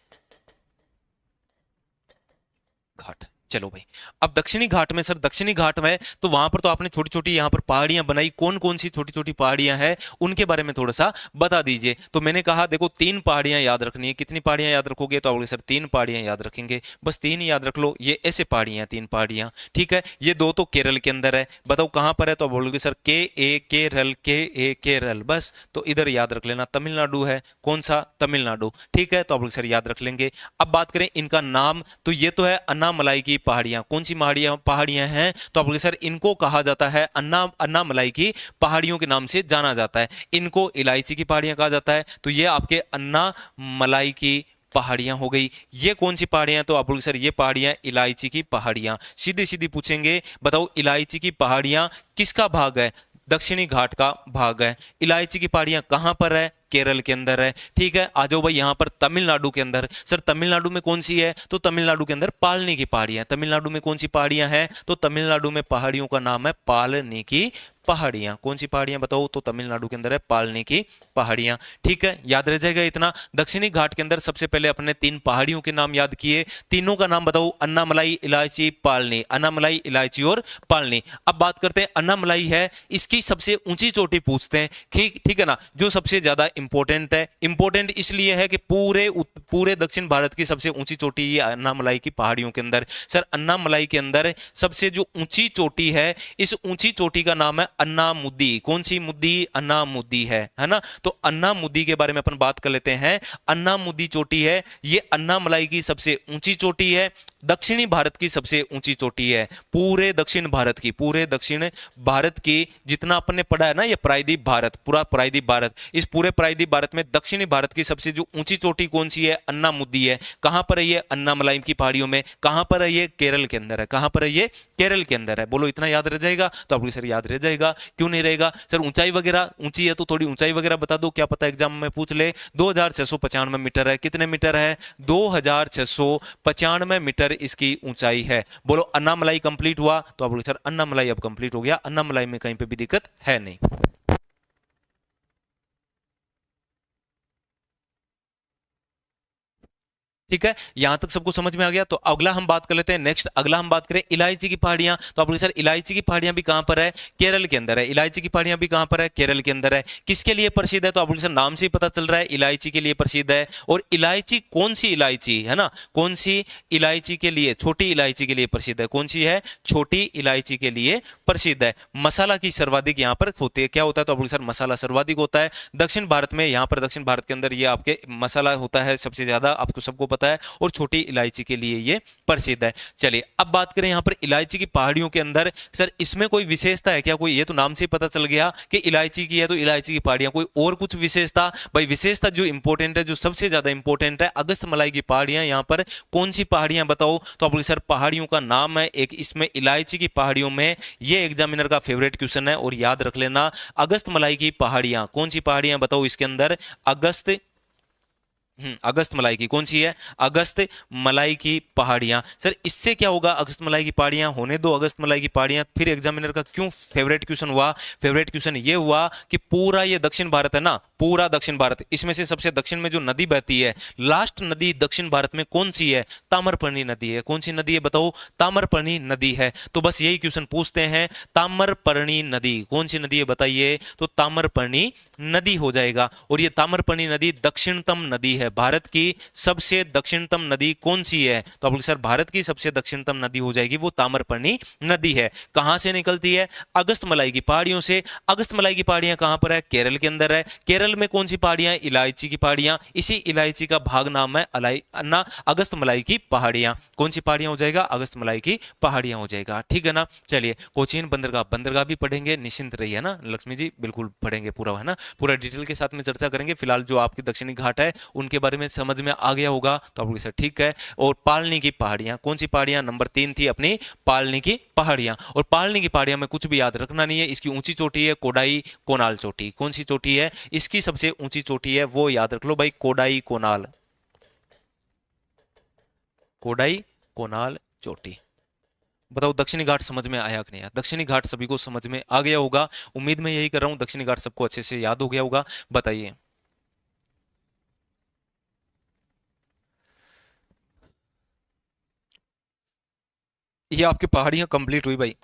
घाट। चलो भाई, अब दक्षिणी घाट में, सर दक्षिणी घाट में तो वहां पर तो आपने छोटी छोटी यहां पर पहाड़ियां बनाई, कौन कौन सी छोटी छोटी पहाड़ियां हैं उनके बारे में थोड़ा सा बता दीजिए। तो मैंने कहा देखो 3 पहाड़ियां याद रखनी है। कितनी पहाड़ियां याद रखोगे? तो आप बोले सर 3 पहाड़ियां याद रखेंगे, बस 3 ही याद रख लो। ये ऐसे पहाड़ियां, 3 पहाड़ियां, ठीक है। ये 2 तो केरल के अंदर है, बताओ कहां पर है? तो आप बोलोगे सर के ए केरल, के ए केरल, बस तो इधर याद रख लेना, तमिलनाडु है। कौन सा? तमिलनाडु, ठीक है। तो आप लोग सर याद रख लेंगे। अब बात करें इनका नाम, तो ये तो है अन्नामलाई की पहाड़ियां। कौन सी पहाड़ियां हैं? तो आप बोले सर इनको कहा जाता है अन्नामलाई की पहाड़ियों के नाम से जाना जाता है। इनको इलायची की पहाड़ियां कहा जाता है। तो ये आपके अन्नामलाई की पहाड़ियां हो गई। ये कौन सी पहाड़ियां? तो आप बोलोगे सर ये पहाड़ियां इलायची की पहाड़ियां। सीधी सीधी पूछेंगे, बताओ इलायची की पहाड़ियां किसका भाग है? दक्षिणी घाट का भाग है। इलायची की पहाड़ियां कहां पर है? केरल के अंदर है, ठीक है। आ जाओ भाई यहां पर तमिलनाडु के अंदर। सर तमिलनाडु में कौन सी है? तो तमिलनाडु के अंदर पालनी की पहाड़ियां। तमिलनाडु में कौन सी पहाड़ियां हैं? तो तमिलनाडु में पहाड़ियों का नाम है पालनी की पहाड़ियां। कौन सी पहाड़ियां बताओ? तो तमिलनाडु के अंदर है पालनी की पहाड़ियां, ठीक है। याद रह जाएगा इतना। दक्षिणी घाट के अंदर सबसे पहले अपने 3 पहाड़ियों के नाम याद किए, तीनों का नाम बताओ, अन्नामलाई, इलायची, पालनी। अन्नामलाई, इलायची और पालनी। अब बात करते हैं अन्नामलाई है, इसकी सबसे ऊंची चोटी पूछते हैं, ठीक ठीक है ना, जो सबसे ज्यादा इंपॉर्टेंट है। इंपॉर्टेंट इसलिए है कि पूरे दक्षिण भारत की सबसे ऊंची चोटी ये अन्नामलाई की पहाड़ियों के अंदर। सर अन्नामलाई के अंदर सबसे जो ऊंची चोटी है, इस ऊंची चोटी का नाम है अन्नामुदी। कौन सी मुद्दी? अन्नामुदी है ना। तो अन्नामुदी के बारे में अपन बात कर लेते हैं। अन्नामुदी चोटी है, ये अन्नामलाई की सबसे ऊंची चोटी है, दक्षिणी भारत की सबसे ऊंची चोटी है। पूरे दक्षिण भारत की जितना अपन ने पढ़ा है ना, ये प्रायद्वीप भारत, पूरा प्रायद्वीप भारत, इस पूरे प्रायद्वीप भारत में दक्षिणी भारत की सबसे जो ऊंची चोटी कौन सी है? अन्नामुदी है। कहां पर है ये? अन्नामलाई की पहाड़ियों में। कहां पर है ये? केरल के अंदर है। कहां पर है ये? केरल के अंदर है। बोलो इतना याद रह जाएगा? तो आपको सर याद रह जाएगा, क्यों नहीं रहेगा? सर ऊंचाई वगैरह, ऊंची है तो थोड़ी ऊंचाई वगैरह बता दो, क्या पता एग्जाम में पूछ ले। 2695 मीटर है। कितने मीटर है? 2695 मीटर इसकी ऊंचाई है। बोलो अन्नामलाई कंप्लीट हुआ? तो आप बोलो सर अन्नामलाई अब कंप्लीट हो गया, अन्नामलाई में कहीं पे भी दिक्कत है नहीं। ठीक है, यहां तक सबको समझ में आ गया। तो अगला हम बात कर लेते हैं, नेक्स्ट अगला हम बात करें इलायची की पहाड़ियां। तो आप बोले सर इलायची की पहाड़ियां भी कहां पर है? केरल के अंदर है। इलायची की पहाड़ियां भी कहां पर है? केरल के अंदर है। किसके लिए प्रसिद्ध है? तो आप बोले सर नाम से ही पता चल रहा है, इलायची के लिए प्रसिद्ध है। और इलायची कौन सी इलायची है ना, कौन सी इलायची के लिए? छोटी इलायची के लिए प्रसिद्ध है। कौन सी है? छोटी इलायची के लिए प्रसिद्ध है। मसाला की सर्वाधिक यहां पर होती है। क्या होता है? तो आप बोले सर मसाला सर्वाधिक होता है दक्षिण भारत में। यहां पर दक्षिण भारत के अंदर ये आपके मसाला होता है सबसे ज्यादा, आपको सबको पता है, और छोटी इलायची के लिए ये प्रसिद्ध है। चलिए अब बात करें यहां पर इलायची की पहाड़ियों के अंदर, सर इसमें कोई विशेषता है क्या? कोई, ये तो नाम से ही पता चल गया कि इलायची की है तो इलायची की पहाड़ियां, कोई और कुछ विशेषता? भाई विशेषता जो इंपॉर्टेंट है, जो सबसे ज्यादा इंपॉर्टेंट है, अगस्तमलाई की पहाड़ियां। यहां पर कौन सी पहाड़ियां बताओ? तो आप बोले सर पहाड़ियों का नाम है एक, इसमें इलायची की पहाड़ियों में, ये एग्जामिनर का फेवरेट क्वेश्चन है और याद रख लेना। अगस्तमलाई की पहाड़ियां, कौन सी पहाड़ियां बताओ इसके अंदर? अगस्त मलाई की कौन सी है? अगस्त मलाई की पहाड़ियां। सर इससे क्या होगा? अगस्त मलाई की पहाड़ियां होने दो, अगस्त मलाई की पहाड़ियां। फिर एग्जामिनर का क्यों फेवरेट क्वेश्चन हुआ? फेवरेट क्वेश्चन ये हुआ कि पूरा ये दक्षिण भारत है ना, पूरा दक्षिण भारत, इसमें से सबसे दक्षिण में जो नदी बहती है, लास्ट नदी दक्षिण भारत में कौन सी है? ताम्रपर्णी नदी है। कौन सी नदी है बताओ? ताम्रपर्णी नदी है। तो बस यही क्वेश्चन पूछते हैं, ताम्रपर्णी नदी कौन सी नदी है बताइए? तो ताम्रपर्णी नदी हो जाएगा। और ये ताम्रपर्णी नदी दक्षिणतम नदी है है? भारत की सबसे दक्षिणतम नदी कौन सी है? तो आप बोले सर भारत की सबसे दक्षिणतम नदी हो जाएगी वो ताम्रपर्णी नदी है। कहां से निकलती है? अगस्तमलाई की पहाड़ियों से। अगस्तमलाई की पहाड़ियां कहां पर है? केरल के अंदर है। केरल में कौन सी पहाड़ियां? इलायची की पहाड़ियां। इसी इलायची का भाग नाम है अगस्तमलाई की पहाड़ियां। कौन सी पहाड़ियां हो जाएगा? अगस्तमलाई की पहाड़ियां हो जाएगा। ठीक है ना? चलिए कोचीन बंदरगाह, बंदरगाह भी पढ़ेंगे, निश्चिंत रहिए ना लक्ष्मी जी, बिल्कुल पढ़ेंगे पूरा, है ना? पूरा डिटेल के साथ में चर्चा करेंगे। फिलहाल जो आपके दक्षिणी घाट है उनके बारे में समझ में आ गया होगा तो आप लोग सर ठीक है। और पालनी की पहाड़ियां, कौन सी पहाड़ियां? नंबर 3 थी अपनी पालनी की पहाड़ियां। और पालनी की पहाड़ियां में कुछ भी याद रखना नहीं है, इसकी ऊंची चोटी है कोडाई कोनाल चोटी। कौन सी चोटी है इसकी सबसे ऊंची चोटी? है वो याद रख लो भाई, कोडाई कोनाल, कोडाई कोनाल चोटी। बताओ दक्षिणी घाट समझ में आया कि नहीं आया? दक्षिणी घाट सभी को समझ में आ गया होगा, उम्मीद मैं यही कर रहा हूं। दक्षिणी घाट सबको अच्छे से याद हो गया होगा, बताइए। ये आपकी पहाड़ियां कंप्लीट हुई भाई।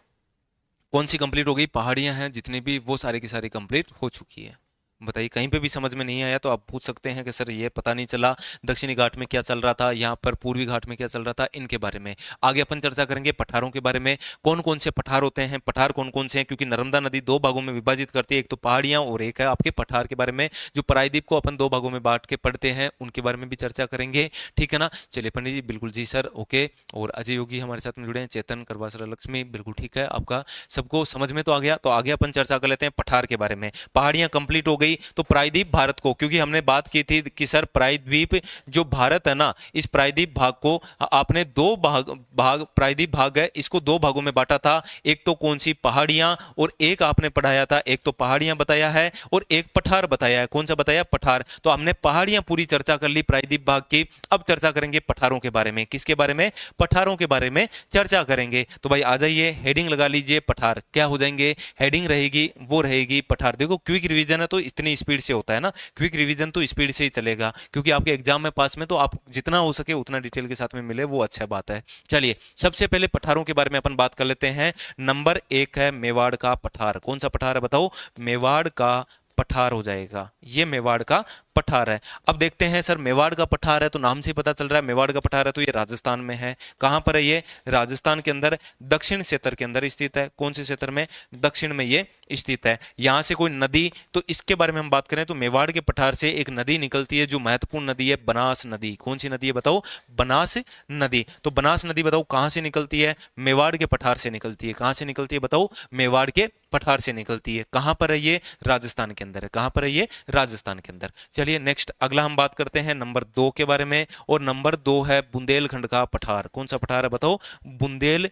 कौन सी कंप्लीट हो गई? पहाड़ियां हैं जितनी भी वो सारी की सारी कंप्लीट हो चुकी है। बताइए कहीं पे भी समझ में नहीं आया तो आप पूछ सकते हैं कि सर ये पता नहीं चला दक्षिणी घाट में क्या चल रहा था, यहाँ पर पूर्वी घाट में क्या चल रहा था, इनके बारे में आगे अपन चर्चा करेंगे। पठारों के बारे में, कौन कौन से पठार होते हैं, पठार कौन कौन से हैं, क्योंकि नर्मदा नदी दो भागों में विभाजित करती है, एक तो पहाड़ियां और एक है आपके पठार के बारे में। जो प्रायद्वीप को अपन दो भागों में बांट के पढ़ते हैं उनके बारे में भी चर्चा करेंगे। ठीक है ना? चलिए पंडित जी, बिल्कुल जी सर, ओके। और अजय योगी हमारे साथ में जुड़े हैं, चेतन करवासरा लक्ष्मी, बिल्कुल ठीक है। आपका सबको समझ में तो आ गया, तो आगे अपन चर्चा कर लेते हैं पठार के बारे में। पहाड़ियां कंप्लीट हो गई तो प्रायद्वीप भारत को, क्योंकि हमने बात की थी कि सर प्रायद्वीप जो भारत है ना, इस प्रायद्वीप भाग को आपने दो प्रायद्वीप भाग है, इसको दो भागों में बांटा था। एक तो कौन सी? पहाड़ियां, और एक आपने पढ़ाया था, एक तो पहाड़ियां बताया है और एक पठार बताया है। कौन सा बताया? पठार। तो हमने पहाड़ियां पूरी चर्चा कर ली प्रायद्वीप भाग की। अब चर्चा करेंगे पठारों के बारे में। किसके बारे में? पठारों के बारे में चर्चा करेंगे। तो भाई आ जाइए, हेडिंग लगा लीजिए पठार। क्या हो जाएंगे? हेडिंग रहेगी वो रहेगी पठार। देखो क्विक रिवीजन है तो इतनी स्पीड से होता है ना, क्विक रिवीजन तो स्पीड से ही चलेगा, क्योंकि आपके एग्जाम में पास में तो आप जितना हो सके उतना डिटेल के साथ में मिले वो अच्छा बात है। चलिए सबसे पहले पठारों के बारे में अपन बात कर लेते हैं। नंबर 1 है मेवाड़ का पठार। कौन सा पठार है बताओ? मेवाड़ का पठार हो जाएगा, ये मेवाड़ का पठार है। अब देखते हैं सर मेवाड़ का पठार है तो नाम से ही पता चल रहा है मेवाड़ का पठार है, तो ये राजस्थान में है। कहां पर है ये? राजस्थान के अंदर दक्षिण क्षेत्र के अंदर स्थित है। कौन से क्षेत्र में? दक्षिण में ये स्थित है। यहां से कोई नदी, तो इसके बारे में हम बात करें तो मेवाड़ के पठार से एक नदी निकलती है जो महत्वपूर्ण नदी है, बनास नदी। कौन सी नदी है बताओ? बनास नदी। तो बनास नदी बताओ कहां से निकलती है? मेवाड़ के पठार से निकलती है। कहां से निकलती है बताओ? मेवाड़ के पठार से निकलती है। कहां पर है ये? राजस्थान के अंदर है। कहां पर है ये? राजस्थान के अंदर। चलिए नेक्स्ट अगला हम बात करते हैं नंबर 2 के बारे में, और नंबर 2 है बुंदेलखंड का पठार। कौन सा पठार है बताओ? बुंदेलखंड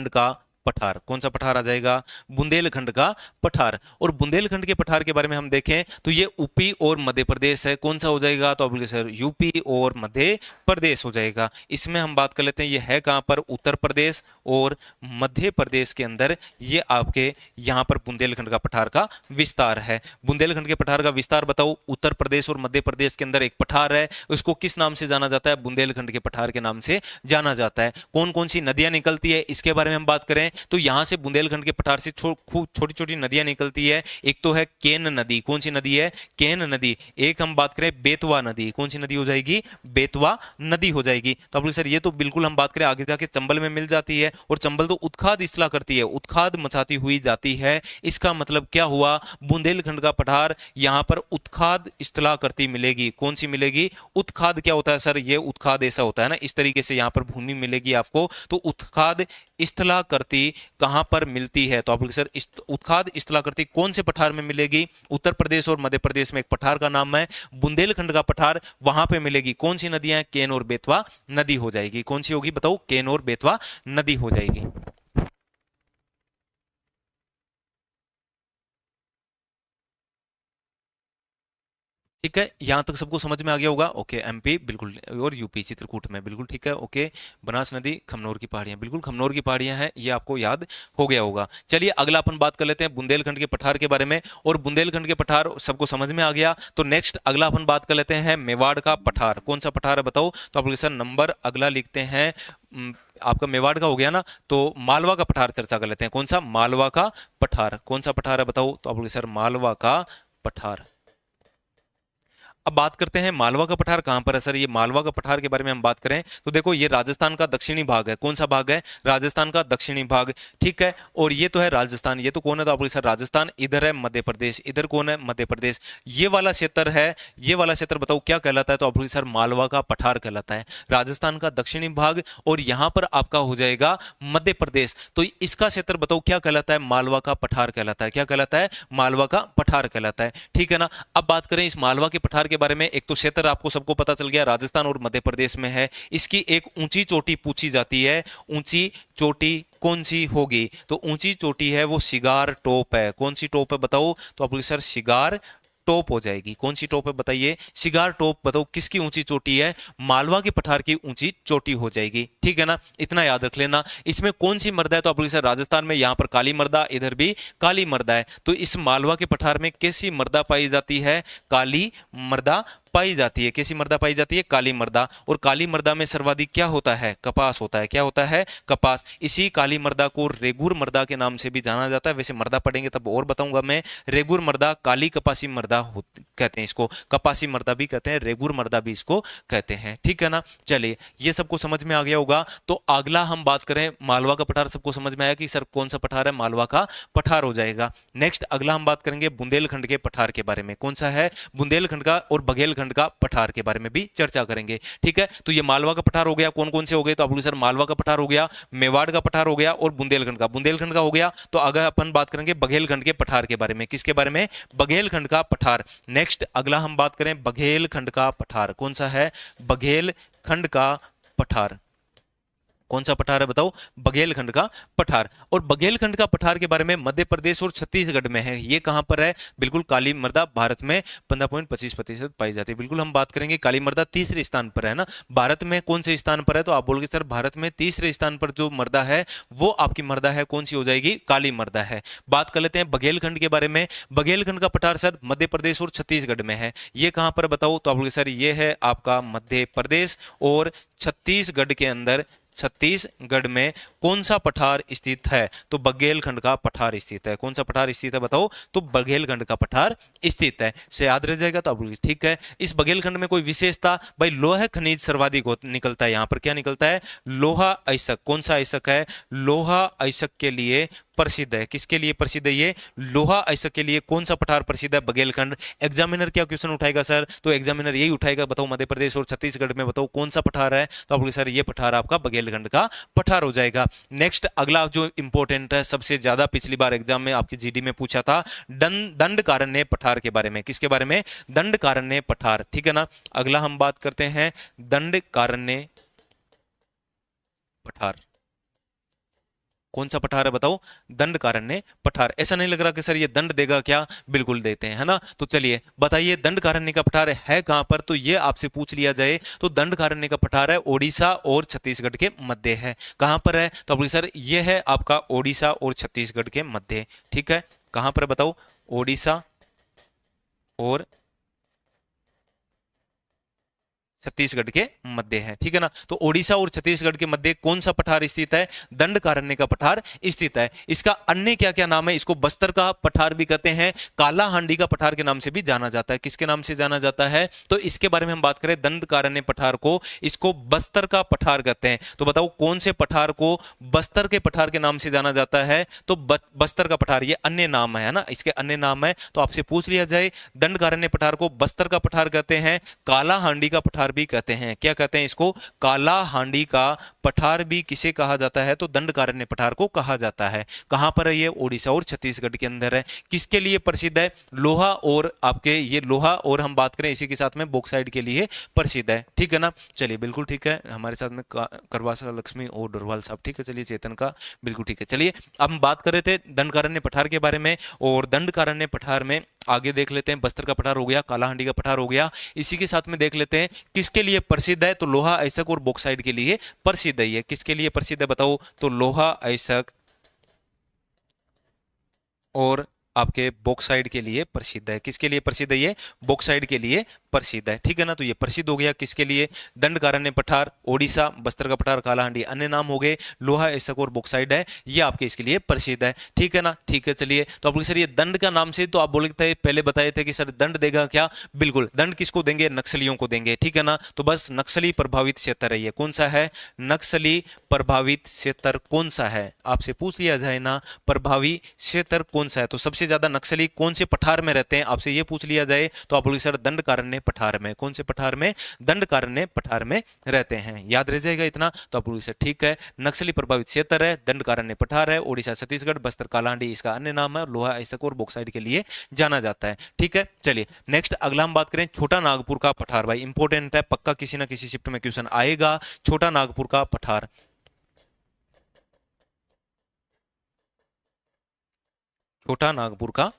का पठार। कौन सा पठार आ जाएगा? बुंदेलखंड का पठार। और बुंदेलखंड के पठार के बारे में हम देखें तो ये यूपी और मध्य प्रदेश है। कौन सा हो जाएगा? तो आप बोलिए सर यूपी और मध्य प्रदेश हो जाएगा। इसमें हम बात कर लेते हैं ये है कहां पर? उत्तर प्रदेश और मध्य प्रदेश के अंदर ये आपके यहां पर बुंदेलखंड का पठार का विस्तार है। बुंदेलखंड के पठार का विस्तार बताओ। उत्तर प्रदेश और मध्य प्रदेश के अंदर एक पठार है, उसको किस नाम से जाना जाता है? बुंदेलखंड के पठार के नाम से जाना जाता है। कौन कौन सी नदियां निकलती है इसके बारे में हम बात करें तो यहां से बुंदेलखंड के पठार से खूब छोटी छोटी नदियां निकलती है। एक तो है केन नदी। कौन सी नदी है? केन नदी। एक हम बात करें बेतवा नदी। कौन सी नदी हो जाएगी? बेतवा नदी हो जाएगी। तो आप सर ये तो बिल्कुल हम बात करें आगे जाके चंबल में मिल जाती है, और चंबल तो उत्खाद स्थला करती है, उत्खाद मचाती हुई जाती है। इसका मतलब क्या हुआ? बुंदेलखंड का पठार यहां पर उत्खाद स्थला करती मिलेगी। कौन सी मिलेगी? उत्खाद। क्या होता है सर? ये उत्खाद ऐसा होता है ना, इस तरीके से यहां पर भूमि मिलेगी आपको, तो उत्खाद स्थलाकृति कहां पर मिलती है? तो आप बोलिए सर उत्खाद स्थलाकृति कौन से पठार में मिलेगी? उत्तर प्रदेश और मध्य प्रदेश में एक पठार का नाम है बुंदेलखंड का पठार, वहां पे मिलेगी। कौन सी नदियां? केन और बेतवा नदी हो जाएगी। कौन सी होगी बताओ? केन और बेतवा नदी हो जाएगी। ठीक है, यहां तक सबको समझ में आ गया होगा। ओके, एमपी बिल्कुल, और यूपी चित्रकूट में बिल्कुल ठीक है। ओके, बनास नदी, खमनोर की पहाड़ियां, बिल्कुल खमनोर की पहाड़ियां हैं, ये आपको याद हो गया होगा। चलिए अगला अपन बात कर लेते हैं बुंदेलखंड के पठार के बारे में, और बुंदेलखंड के पठार सबको समझ में आ गया तो नेक्स्ट अगला अपन बात कर लेते हैं मेवाड़ का पठार। कौन सा पठार है बताओ? तो आप सर नंबर अगला लिखते हैं, आपका मेवाड़ का हो गया ना, तो मालवा का पठार चर्चा कर लेते हैं। कौन सा? मालवा का पठार। कौन सा पठार है बताओ? तो आप सर मालवा का पठार। अब बात करते हैं मालवा का पठार कहाँ पर है सर। ये मालवा का पठार के बारे में हम बात करें तो देखो ये राजस्थान का दक्षिणी भाग है। कौन सा भाग है? राजस्थान का दक्षिणी भाग, ठीक है। और ये तो है राजस्थान, ये तो कौन है? तो आप बोलिए सर राजस्थान। इधर है मध्य प्रदेश, इधर कौन है? मध्य प्रदेश। ये वाला क्षेत्र है, ये वाला क्षेत्र बताओ क्या कहलाता है? तो आप बोलिए सर मालवा का पठार कहलाता है, राजस्थान का दक्षिणी भाग। और यहां पर आपका हो जाएगा मध्य प्रदेश। तो इसका क्षेत्र बताओ क्या कहलाता है? मालवा का पठार कहलाता है। क्या कहलाता है? मालवा का पठार कहलाता है, ठीक है ना। अब बात करें इस मालवा के पठार के बारे में। एक तो क्षेत्र आपको सबको पता चल गया राजस्थान और मध्य प्रदेश में है। इसकी एक ऊंची चोटी पूछी जाती है, ऊंची चोटी कौन सी होगी? तो ऊंची चोटी है वो शिगार टॉप है। कौन सी टॉप है बताओ? तो आप बोलिए सर शिगार टॉप हो जाएगी। कौन सी टॉप है बताइए? Cigar top. बताओ किसकी ऊंची चोटी है? मालवा के पठार की ऊंची चोटी हो जाएगी, ठीक है ना। इतना याद रख लेना। इसमें कौन सी मृदा है? तो आप बोलिए सर राजस्थान में यहां पर काली मृदा, इधर भी काली मृदा है। तो इस मालवा के पठार में कैसी मृदा पाई जाती है? काली मृदा पाई जाती है। कैसी मृदा पाई जाती है? काली मृदा। और काली मृदा में सर्वाधिक क्या होता है? कपास होता है। क्या होता है? कपास। इसी काली मृदा को रेगुर मृदा के नाम से भी जाना जाता है। वैसे मृदा पढ़ेंगे तब और बताऊंगा मैं। रेगुर मृदा, काली कपासी मृदा कहते हैं इसको, कपासी मृदा भी कहते हैं, रेगुर मृदा भी इसको कहते हैं, ठीक है ना। चलिए ये सबको समझ में आ गया होगा। तो अगला हम बात करें मालवा का पठार। सबको समझ में आया कि सर कौन सा पठार है? मालवा का पठार हो जाएगा। नेक्स्ट अगला हम बात करेंगे बुंदेलखंड के पठार के बारे में। कौन सा है? बुंदेलखंड का और बघेलखंड का पठार के बारे में भी चर्चा करेंगे, ठीक है। तो ये मालवा का पठार हो गया। कौन कौन से हो गए? तो आप बोलिए सर मालवा का पठार हो गया, मेवाड़ का पठार हो गया और बुंदेलखंड का हो गया। तो अगर अपन बात करेंगे बघेलखंड के पठार के बारे में। किसके बारे में? बघेलखंड का पठार। नेक्स्ट अगला हम बात करें बघेलखंड का पठार। कौन सा है? बघेलखंड का पठार। कौन सा पठार है बताओ? बघेलखंड का पठार। और बघेलखंड का पठार के बारे में मध्य प्रदेश और छत्तीसगढ़ में है। ये कहां पर है? बिल्कुल काली मृदा भारत में 15.25% पाई जाती है। बिल्कुल हम बात करेंगे काली मृदा तीसरे स्थान पर है ना। भारत में कौन से स्थान पर है? तो आप बोलोगे सर भारत में तीसरे स्थान पर जो मृदा है वो आपकी मृदा है कौन सी हो जाएगी? काली मृदा है। बात कर लेते हैं बघेलखंड के बारे में। बघेलखंड का पठार सर मध्य प्रदेश और छत्तीसगढ़ में है। ये कहां पर बताओ? तो आप बोलोगे सर ये है आपका मध्य प्रदेश और छत्तीसगढ़ के अंदर। छत्तीसगढ़ में कौन सा पठार स्थित है? तो बघेलखंड का पठार स्थित है। कौन सा पठार स्थित है बताओ? तो बघेलखंड का पठार स्थित है। से याद रह जाएगा तो आप ठीक है। इस बघेलखंड में कोई विशेषता? भाई लोहा खनिज सर्वाधिक निकलता है। यहां पर क्या निकलता है? लोहा अयस्क। कौन सा अयस्क है? लोहा अयस्क के लिए प्रसिद्ध है। किसके लिए प्रसिद्ध है? ये लोहा अयस्क के लिए कौन सा पठार प्रसिद्ध है? बघेलखंड। एग्जामिनर क्या क्वेश्चन उठाएगा सर? तो एग्जामिनर यही उठाएगा, बताओ मध्य प्रदेश और छत्तीसगढ़ में बताओ कौन सा पठार है? तो आप बोलिए सर ये पठार आपका बघेलखंड का पठार हो जाएगा। नेक्स्ट अगला जो इंपॉर्टेंट है, सबसे ज्यादा पिछली बार एग्जाम में आपकी जीडी में पूछा था, दंडकारण्य पठार के बारे में। किसके बारे में? दंडकारण्य पठार, ठीक है ना। अगला हम बात करते हैं दंडकारण्य पठार। कौन सा पठार है बताओ? दंडकारण्य पठार। ऐसा नहीं लग रहा कि सर ये दंड देगा क्या? बिल्कुल देते हैं, है ना। तो चलिए बताइए दंडकारण्य का पठार है कहां पर? तो ये आपसे पूछ लिया जाए तो दंडकारण्य का पठार है ओडिशा और छत्तीसगढ़ के मध्य है। कहां पर है? तो बोलिए सर ये है आपका ओडिशा और छत्तीसगढ़ के मध्य, ठीक है। कहां पर बताओ? ओडिशा और छत्तीसगढ़ के मध्य है, ठीक है ना। तो ओडिशा और छत्तीसगढ़ के मध्य कौन सा पठार स्थित है? दंडकारण्य का पठार स्थित है। इसका अन्य क्या क्या नाम है? इसको बस्तर का पठार भी कहते हैं, काला हांडी का पठार के नाम से भी जाना जाता है। किसके नाम से जाना जाता है? तो इसके बारे में हम बात करें दंडकारण्य पठार को, इसको बस्तर का पठार कहते हैं। तो बताओ कौन से पठार को बस्तर के पठार के नाम से जाना जाता है? तो बस्तर का पठार। ये अन्य नाम है ना, इसके अन्य नाम है। तो आपसे पूछ लिया जाए दंडकारण्य पठार को बस्तर का पठार कहते हैं, काला हांडी का पठार भी कहते हैं। क्या कहते हैं इसको? काला हांडी का पठार भी किसे कहा जाता है? तो दंडकारण्य पठार को कहा जाता है। कहां पर है ये? ओडिशा और छत्तीसगढ़ के अंदर है। किसके लिए प्रसिद्ध है? लोहा और आपके ये लोहा और हम बात करें इसी के साथ में बॉक्साइट के लिए प्रसिद्ध है, ठीक है ना। चलिए बिल्कुल ठीक है। हमारे साथ में करवासा लक्ष्मी और डोरवाल साहब, ठीक है। चलिए चेतन का बिल्कुल ठीक है। चलिए अब हम बात कर रहे थे दंडकारण्य पठार के बारे में, और दंडकारण्य पठार में आगे देख लेते हैं बस्तर का पठार हो गया, कालाहांडी का पठार हो गया। इसी के साथ में देख लेते हैं किसके लिए प्रसिद्ध है? तो लोहा अयस्क और बॉक्साइट के लिए प्रसिद्ध है। ये किसके लिए प्रसिद्ध है बताओ? तो लोहा अयस्क और आपके बॉक्साइट के लिए प्रसिद्ध है। किसके लिए प्रसिद्ध है? ये बॉक्साइट के लिए प्रसिद्ध है। ठीक है ना, तो ये प्रसिद्ध हो गया किसके लिए, दंडकारण्य पठार, ओडिशा, बस्तर का पठार, कालाहांडी। अन्य नाम हो गए लोहा, एसक और बॉक्साइट है, ये आपके इसके लिए प्रसिद्ध है। ठीक है ना, ठीक है। चलिए, तो आप बोले सर ये दंड का नाम से, तो आप बोले थे पहले बताए थे कि सर दंड देगा क्या, बिल्कुल दंड किसको देंगे, नक्सलियों को देंगे। ठीक है ना, तो बस नक्सली प्रभावित क्षेत्र है ये, कौन सा है, नक्सली प्रभावित क्षेत्र कौन सा है, आपसे पूछ लिया जाए ना, प्रभावी क्षेत्र कौन सा है, तो सबसे ज्यादा नक्सली कौन से पठार में रहते हैं, आपसे ये पूछ लिया जाए तो आप बोलोगे सर दंडकारण्य पठार में। कौन से पठार में, दंडकारण्य पठार में रहते हैं, याद रह जाएगा इतना। तो आप बोलोगे सर ठीक है, नक्सली प्रभावित क्षेत्र है, दंडकारण्य पठार है, ओडिशा, छत्तीसगढ़, बस्तर, कालाहांडी इसका अन्य नाम है, लोहा, एसक और बॉक्साइट के लिए जाना जाता है। ठीक है, चलिए नेक्स्ट अगला हम बात करें छोटा नागपुर का पठार। भाई इंपॉर्टेंट है, पक्का किसी ना किसी शिफ्ट में क्वेश्चन आएगा, छोटा नागपुर का पठार। छोटा नागपुर का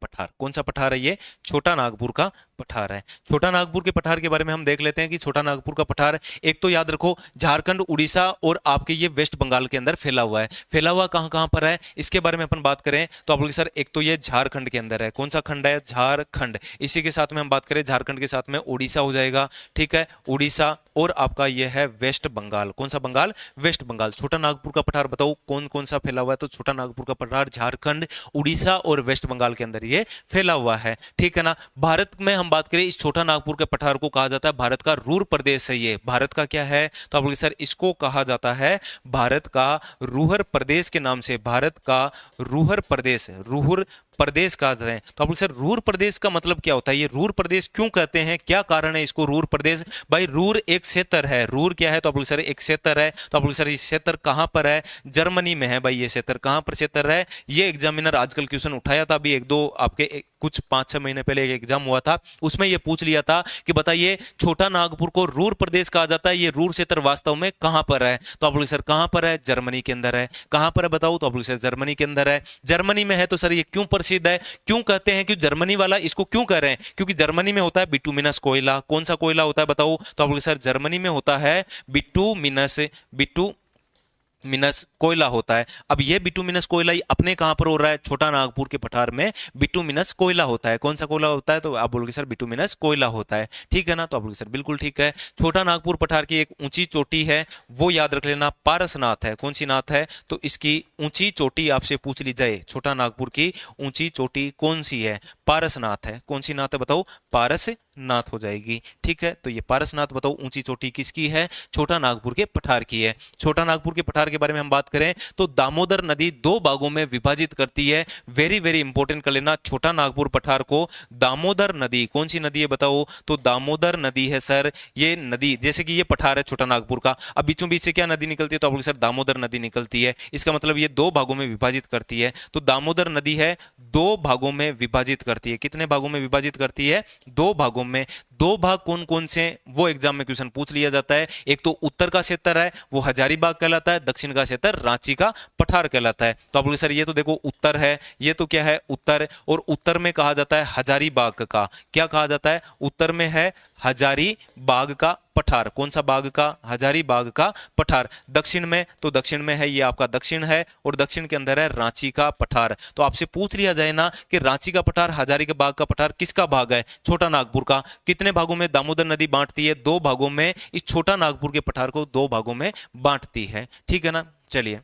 पठार, कौन सा पठार है ये, छोटा नागपुर का पठार है। छोटा नागपुर के पठार के बारे में हम देख लेते हैं कि छोटा नागपुर का पठार, एक तो याद रखो झारखंड, उड़ीसा और आपके ये वेस्ट बंगाल के अंदर फैला हुआ है। फैला हुआ कहां कहां पर है, इसके बारे में अपन बात करें तो आप बोलोगे सर एक तो ये झारखंड के अंदर है, कौन सा खंड है, झारखंड। इसी के साथ में हम बात करें झारखंड के साथ में उड़ीसा हो जाएगा। ठीक है, उड़ीसा और आपका यह है वेस्ट बंगाल, कौन सा बंगाल, वेस्ट बंगाल। छोटा नागपुर का पठार बताओ कौन कौन सा फैला हुआ है, तो छोटा नागपुर का पठार झारखंड, उड़ीसा और वेस्ट बंगाल के अंदर ये फैला हुआ है। ठीक है ना, भारत में हम बात करें इस छोटा नागपुर के पठार को कहा जाता है भारत का रूर प्रदेश है। ये भारत का क्या है, तो आप बोलिए सर इसको कहा जाता है भारत का रूहर प्रदेश के नाम से, भारत का रूहर प्रदेश, रूहर प्रदेश कहा जाता है। तो आप बोले सर रूर प्रदेश का मतलब क्या होता है, ये रूर प्रदेश क्यों कहते हैं, क्या कारण है इसको रूर प्रदेश। भाई रूर एक क्षेत्र है, रूर क्या है, तो आप बोले सर एक क्षेत्र है। तो आप बोले सर ये क्षेत्र कहां पर है, जर्मनी में है। भाई ये क्षेत्र कहां पर क्षेत्र है, ये एग्जामिनर आजकल क्वेश्चन उठाया था, अभी एक दो आपके कुछ 5-6 महीने पहले एक एग्जाम हुआ था, उसमें ये पूछ लिया था कि बताइए छोटा नागपुर को रूर प्रदेश कहा जाता है, ये रूर क्षेत्र वास्तव में कहां पर है। तो आप बोले सर कहां पर है, जर्मनी के अंदर है। कहां पर है बताओ, तो आप बोले सर जर्मनी के अंदर है। जर्मनी में है तो सर ये क्यों प्रसिद्ध है, क्यों कहते हैं कि जर्मनी वाला इसको क्यों कह रहे हैं, क्योंकि जर्मनी में होता है बिटुमिनस कोयला। कौन सा कोयला होता है बताओ, तो आप बोले सर जर्मनी में होता है बिटुमिनस, बिटुमिनस कोयला होता है। अब ये बिटुमिनस कोयला अपने कहां पर हो रहा है, छोटा नागपुर के पठार में बिटुमिनस कोयला होता है। कौन सा कोयला होता है, तो आप बोलोगे सर बिटुमिनस कोयला होता है। ठीक है ना, तो आप बोलोगे सर बिल्कुल ठीक है। छोटा नागपुर पठार की एक ऊंची चोटी है, वो याद रख लेना, पारसनाथ है। कौन सी नाथ है, तो इसकी ऊंची चोटी आपसे पूछ ली जाए, छोटा नागपुर की ऊंची चोटी कौन सी है, पारसनाथ है। कौन सी नाथ है बताओ, पारसनाथ हो जाएगी। ठीक है, तो ये पारसनाथ बताओ ऊंची चोटी किसकी है, छोटा नागपुर के पठार की है। छोटा नागपुर के पठार के बारे में हम बात करें तो दामोदर नदी दो भागों में विभाजित करती है। वेरी वेरी इंपॉर्टेंट कर लेना छोटा नागपुर पठार को, दामोदर नदी, कौन सी नदी है बताओ, तो दामोदर नदी है सर। ये नदी जैसे कि ये पठार है छोटा नागपुर का, अब बीचों बीच से क्या नदी निकलती है, तो आप बोलोगे सर दामोदर नदी निकलती है। इसका मतलब ये दो भागों में विभाजित करती है, तो दामोदर नदी है दो भागों में विभाजित करती है। कितने भागों में विभाजित करती है, दो भागों में। दो भाग कौन कौन से, वो एग्जाम में क्वेश्चन पूछ लिया जाता है। एक तो उत्तर का क्षेत्र है वो हजारीबाग कहलाता है, दक्षिण का क्षेत्र रांची का पठार कहलाता है। तो आप बोले सर ये तो देखो उत्तर है, ये तो क्या है उत्तर, और उत्तर में कहा जाता है हजारीबाग का, क्या कहा जाता है, उत्तर में है हजारीबाग का पठार। कौन सा बाग का, हजारीबाग का पठार। दक्षिण में, तो दक्षिण में है ये आपका दक्षिण है, और दक्षिण के अंदर है रांची का पठार। तो आपसे पूछ लिया जाए ना कि रांची का पठार, हजारीबाग का पठार किसका भाग है, छोटा नागपुर का। कितने भागों में दामोदर नदी बांटती है, दो भागों में। इस छोटा नागपुर के पठार को दो भागों में बांटती है। ठीक है ना, चलिए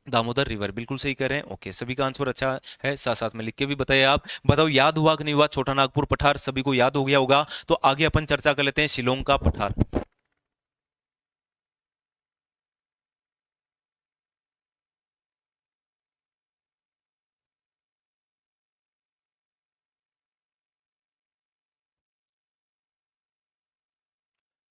दामोदर रिवर बिल्कुल सही कह रहे हैं। ओके, सभी का आंसर अच्छा है, साथ साथ में लिख के भी बताइए आप। बताओ याद हुआ कि नहीं हुआ, छोटा नागपुर पठार सभी को याद हो गया होगा। तो आगे अपन चर्चा कर लेते हैं शिलोंग का पठार।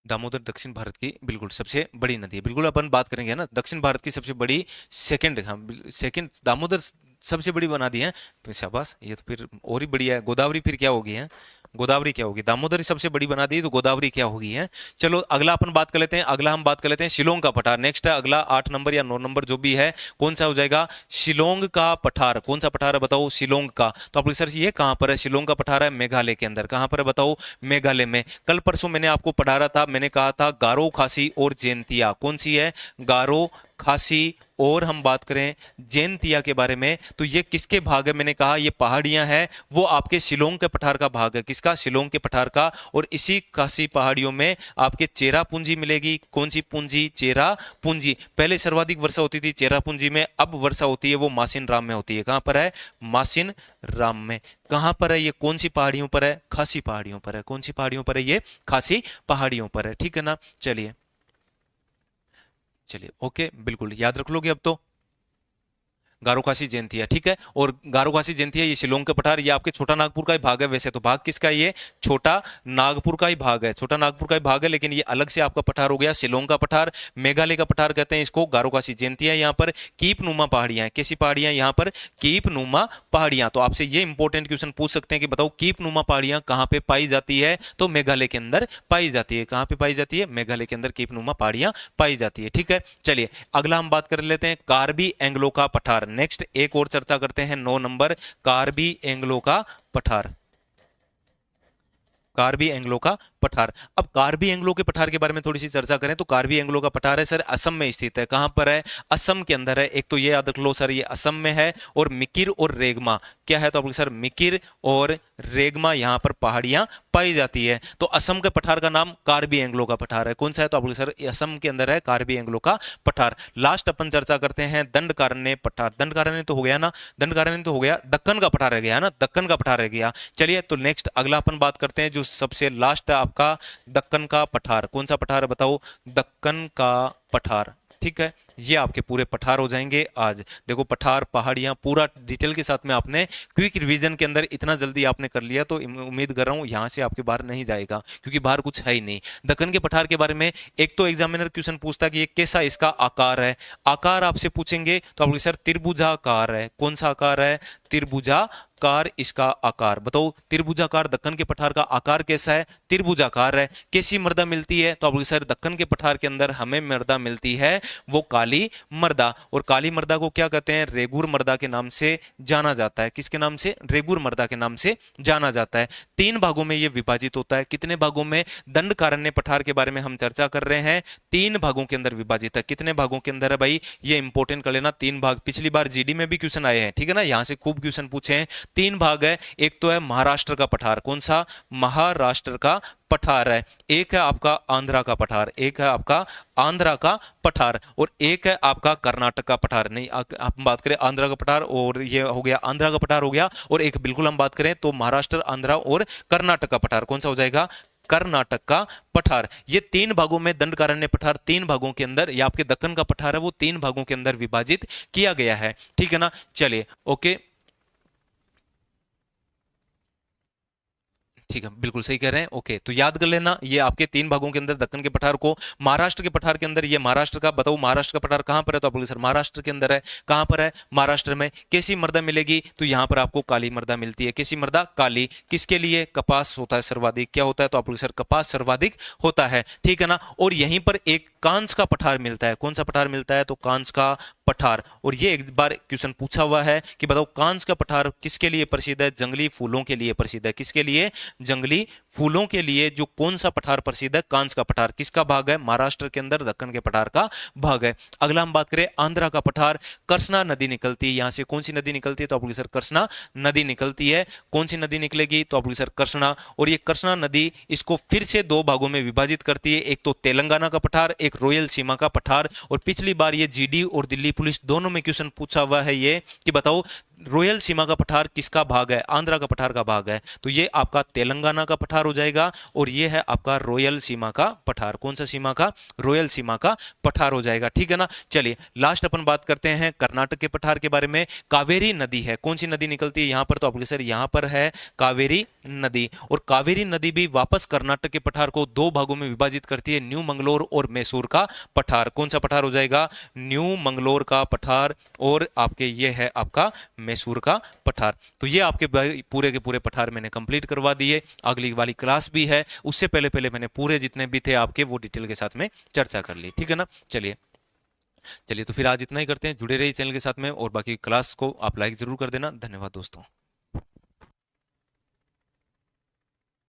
दामोदर दक्षिण भारत की बिल्कुल सबसे बड़ी नदी है, बिल्कुल अपन बात करेंगे ना, दक्षिण भारत की सबसे बड़ी, सेकंड, हाँ सेकंड दामोदर सबसे बड़ी बना दी है, शाबाश, ये तो फिर और ही बढ़िया है। गोदावरी फिर क्या होगी है, गोदावरी क्या होगी, दामोदरी सबसे बड़ी बना दी तो गोदावरी क्या होगी है। चलो अगला अपन बात कर लेते हैं, अगला हम बात कर लेते हैं शिलोंग का पठार। नेक्स्ट है अगला 8 नंबर या 9 नंबर जो भी है, कौन सा हो जाएगा, शिलोंग का पठार। कौन सा पठार है बताओ, शिलोंग का। तो आप सर ये कहां पर है, शिलोंग का पठार है मेघालय के अंदर। कहां पर है बताओ, मेघालय में। कल परसों मैंने आपको पढ़ा रहा था, मैंने कहा था गारो, खासी और जैंतिया, कौन सी है, गारो, खासी और हम बात करें जैंतिया के बारे में, तो ये किसके भाग है? मैंने कहा ये पहाड़ियां हैं, वो आपके शिलोंग के पठार का भाग है। किसका? शिलोंग के पठार का। और इसी खासी पहाड़ियों में आपके चेरा पूंजी मिलेगी। कौन सी पूंजी? चेरा पूंजी। पहले सर्वाधिक वर्षा होती थी चेरा पूंजी में, अब वर्षा होती है वो मासिन राम में होती है। कहां पर है? मासिन राम में। कहां पर है ये? कौन सी पहाड़ियों पर है? खासी पहाड़ियों पर है। कौन सी पहाड़ियों पर है ये? खासी पहाड़ियों पर है। ठीक है ना? चलिए चलिए, ओके, बिल्कुल याद रख लोगे अब तो। गारो खासी जयंतिया, ठीक है। और गारो खासी जयंतिया ये शिलोंग के पठार, ये आपके छोटा नागपुर का ही भाग है। वैसे तो भाग किसका है? ये छोटा नागपुर का ही भाग है, छोटा नागपुर का ही भाग है, लेकिन ये अलग से आपका पठार हो गया शिलोंग का पठार। मेघालय का पठार कहते हैं इसको। गारो खासी जयंतिया यहाँ पर कीप नुमा पहाड़ियां हैं। कैसी पहाड़ियां? यहाँ पर कीप नुमा पहाड़ियां। तो आपसे ये इंपॉर्टेंट क्वेश्चन पूछ सकते हैं कि बताओ कीप नुमा पहाड़ियां कहां पे पाई जाती है? तो मेघालय के अंदर पाई जाती है। कहां पे पाई जाती है? मेघालय के अंदर कीप नुमा पहाड़ियां पाई जाती है। ठीक है, चलिए अगला हम बात कर लेते हैं कार्बी एंग्लो का पठार। नेक्स्ट एक और चर्चा करते हैं 9 नंबर, कार्बी एंग्लो का पठार। कार्बी एंग्लो का पठार। अब कार्बी एंग्लो के पठार के बारे में थोड़ी सी चर्चा करें तो कार्बी एंग्लो का पठार है सर असम में स्थित है। कहां पर है? असम के अंदर है। एक तो ये याद रख लो सर, ये असम में है। और मिकिर और रेगमा क्या है? तो आप सर मिकिर और रेगमा यहां पर पहाड़ियां पाई जाती है। तो असम के पठार का नाम कार्बी एंग्लो का पठार है। कौन सा है? तो आप सर असम के अंदर है कार्बी एंग्लो का पठार। लास्ट अपन चर्चा करते हैं दंडकारण्य पठार। दंडकारण्य तो हो गया ना, दंडकारण्य तो हो गया, दक्कन का पठार रह गया ना, दक्कन का पठार रह गया। चलिए तो नेक्स्ट अगला अपन बात करते हैं जो सबसे लास्ट है आपका दक्कन का पठार। कौन सा पठार है बताओ? दक्कन का पठार। ठीक है, ये आपके पूरे पठार हो जाएंगे आज। देखो पठार पहाड़ियां पूरा डिटेल के साथ में आपने क्विक रिवीजन के अंदर इतना जल्दी आपने कर लिया, तो उम्मीद कर रहा हूं यहां से आपके बाहर नहीं जाएगा, क्योंकि बाहर कुछ है ही नहीं। दक्कन के पठार के बारे में एक तो एग्जामिनर क्वेश्चन पूछता है कि ये कैसा इसका आकार है। आकार आपसे पूछेंगे तो आप सर त्रिभुजाकार है। कौन सा आकार है? त्रिभुजाकार इसका आकार। बताओ त्रिभुजाकार दक्कन के पठार का आकार कैसा है? त्रिभुजाकार है। कैसी मृदा मिलती है? तो आप सर दक्कन के पठार के अंदर हमें मृदा मिलती है वो काली मृदा। और काली मृदा को क्या कहते हैं? रेगुर मृदा के नाम से जाना जाता है। किसके नाम से? रेगुर मृदा के नाम से जाना जाता है। 3 भागों में यह विभाजित होता है। कितने भागों में? दंडकारण्य पठार के बारे में हम चर्चा कर रहे हैं, 3 भागों के अंदर विभाजित है। कितने भागों के अंदर है भाई? ये इंपॉर्टेंट कर लेना, 3 भाग। पिछली बार जीडी में भी क्वेश्चन आए हैं, ठीक है ना, यहां से खूब क्वेश्चन पूछे हैं। 3 भाग है। एक तो है महाराष्ट्र का पठार। कौन सा? महाराष्ट्र का पठार है। एक है आपका आंध्रा का पठार, एक है आपका आंध्रा का पठार, और एक है आपका कर्नाटक का पठार। नहीं हम बात करें आंध्रा का पठार, और ये हो गया आंध्रा का पठार हो गया। और एक बिल्कुल हम बात करें तो महाराष्ट्र, आंध्रा और कर्नाटक का पठार। कौन सा हो जाएगा? कर्नाटक का पठार। ये 3 भागों में दंडकारण्य पठार 3 भागों के अंदर, या आपके दक्कन का पठार है वो 3 भागों के अंदर विभाजित किया गया है। ठीक है ना, चलिए ओके, ठीक है, बिल्कुल सही कह रहे हैं। ओके, तो याद कर लेना ये आपके 3 भागों के अंदर दक्कन के पठार को। महाराष्ट्र के पठार के अंदर, ये महाराष्ट्र का, बताओ महाराष्ट्र का पठार कहां पर है? तो आप बोले सर महाराष्ट्र के अंदर है। कहां पर है? महाराष्ट्र में। कैसी मृदा मिलेगी? तो यहां पर आपको काली मृदा मिलती है। कैसी मृदा? काली। किसके लिए? कपास होता है सर्वाधिक। क्या होता है? तो आप बोले सर कपास सर्वाधिक होता है। ठीक है ना। और यहीं पर एक कांस का पठार मिलता है। कौन सा पठार मिलता है? तो कांस का पठार। और ये एक बार क्वेश्चन पूछा हुआ है कि बताओ कांस का पठार किसके लिए प्रसिद्ध है? जंगली फूलों के लिए प्रसिद्ध है। किसके लिए? जंगली फूलों के लिए। जो कौन सा पठार प्रसिद्ध है? कांस का पठार। किसका भाग है? महाराष्ट्र के अंदर दक्कन के पठार का भाग है। अगला हम बात करें आंध्रा का पठार। कृष्णा नदी निकलती है यहां से। कौन सी नदी निकलती है? तो आप सर कृष्णा नदी निकलती है। कौन सी नदी निकलेगी? तो आप सर कृष्णा। और ये कृष्णा नदी इसको फिर से 2 भागों में विभाजित करती है। एक तो तेलंगाना का पठार, एक रॉयल सीमा का पठार। और पिछली बार ये जीडी और दिल्ली पुलिस दोनों में क्वेश्चन पूछा हुआ है ये कि बताओ रॉयल सीमा का पठार किसका भाग है? आंध्रा का पठार का भाग है। तो ये आपका तेलंगाना का पठार हो जाएगा, और ये है आपका रॉयल सीमा का पठार। कौन सा सीमा का? रॉयल सीमा का पठार हो जाएगा। ठीक है ना। चलिए लास्ट अपन बात करते हैं कर्नाटक के पठार के बारे में। कावेरी नदी है। कौन सी नदी निकलती है यहां पर? तो आप सर यहां पर है कावेरी नदी। और कावेरी नदी भी वापस कर्नाटक के पठार को 2 भागों में विभाजित करती है, न्यू मंगलोर और मैसूर का पठार। कौन सा पठार हो जाएगा? न्यू मंगलोर का पठार। और आपके ये है आपका मैसूर का पठार। तो ये आपके पूरे के पूरे पठार मैंने कंप्लीट करवा दिए। अगली वाली क्लास भी है, उससे पहले पहले मैंने पूरे जितने भी थे आपके वो डिटेल के साथ में चर्चा कर ली। ठीक है ना। चलिए चलिए, तो फिर आज इतना ही करते हैं। जुड़े रहिए चैनल के साथ में, और बाकी क्लास को आप लाइक जरूर कर देना। धन्यवाद दोस्तों।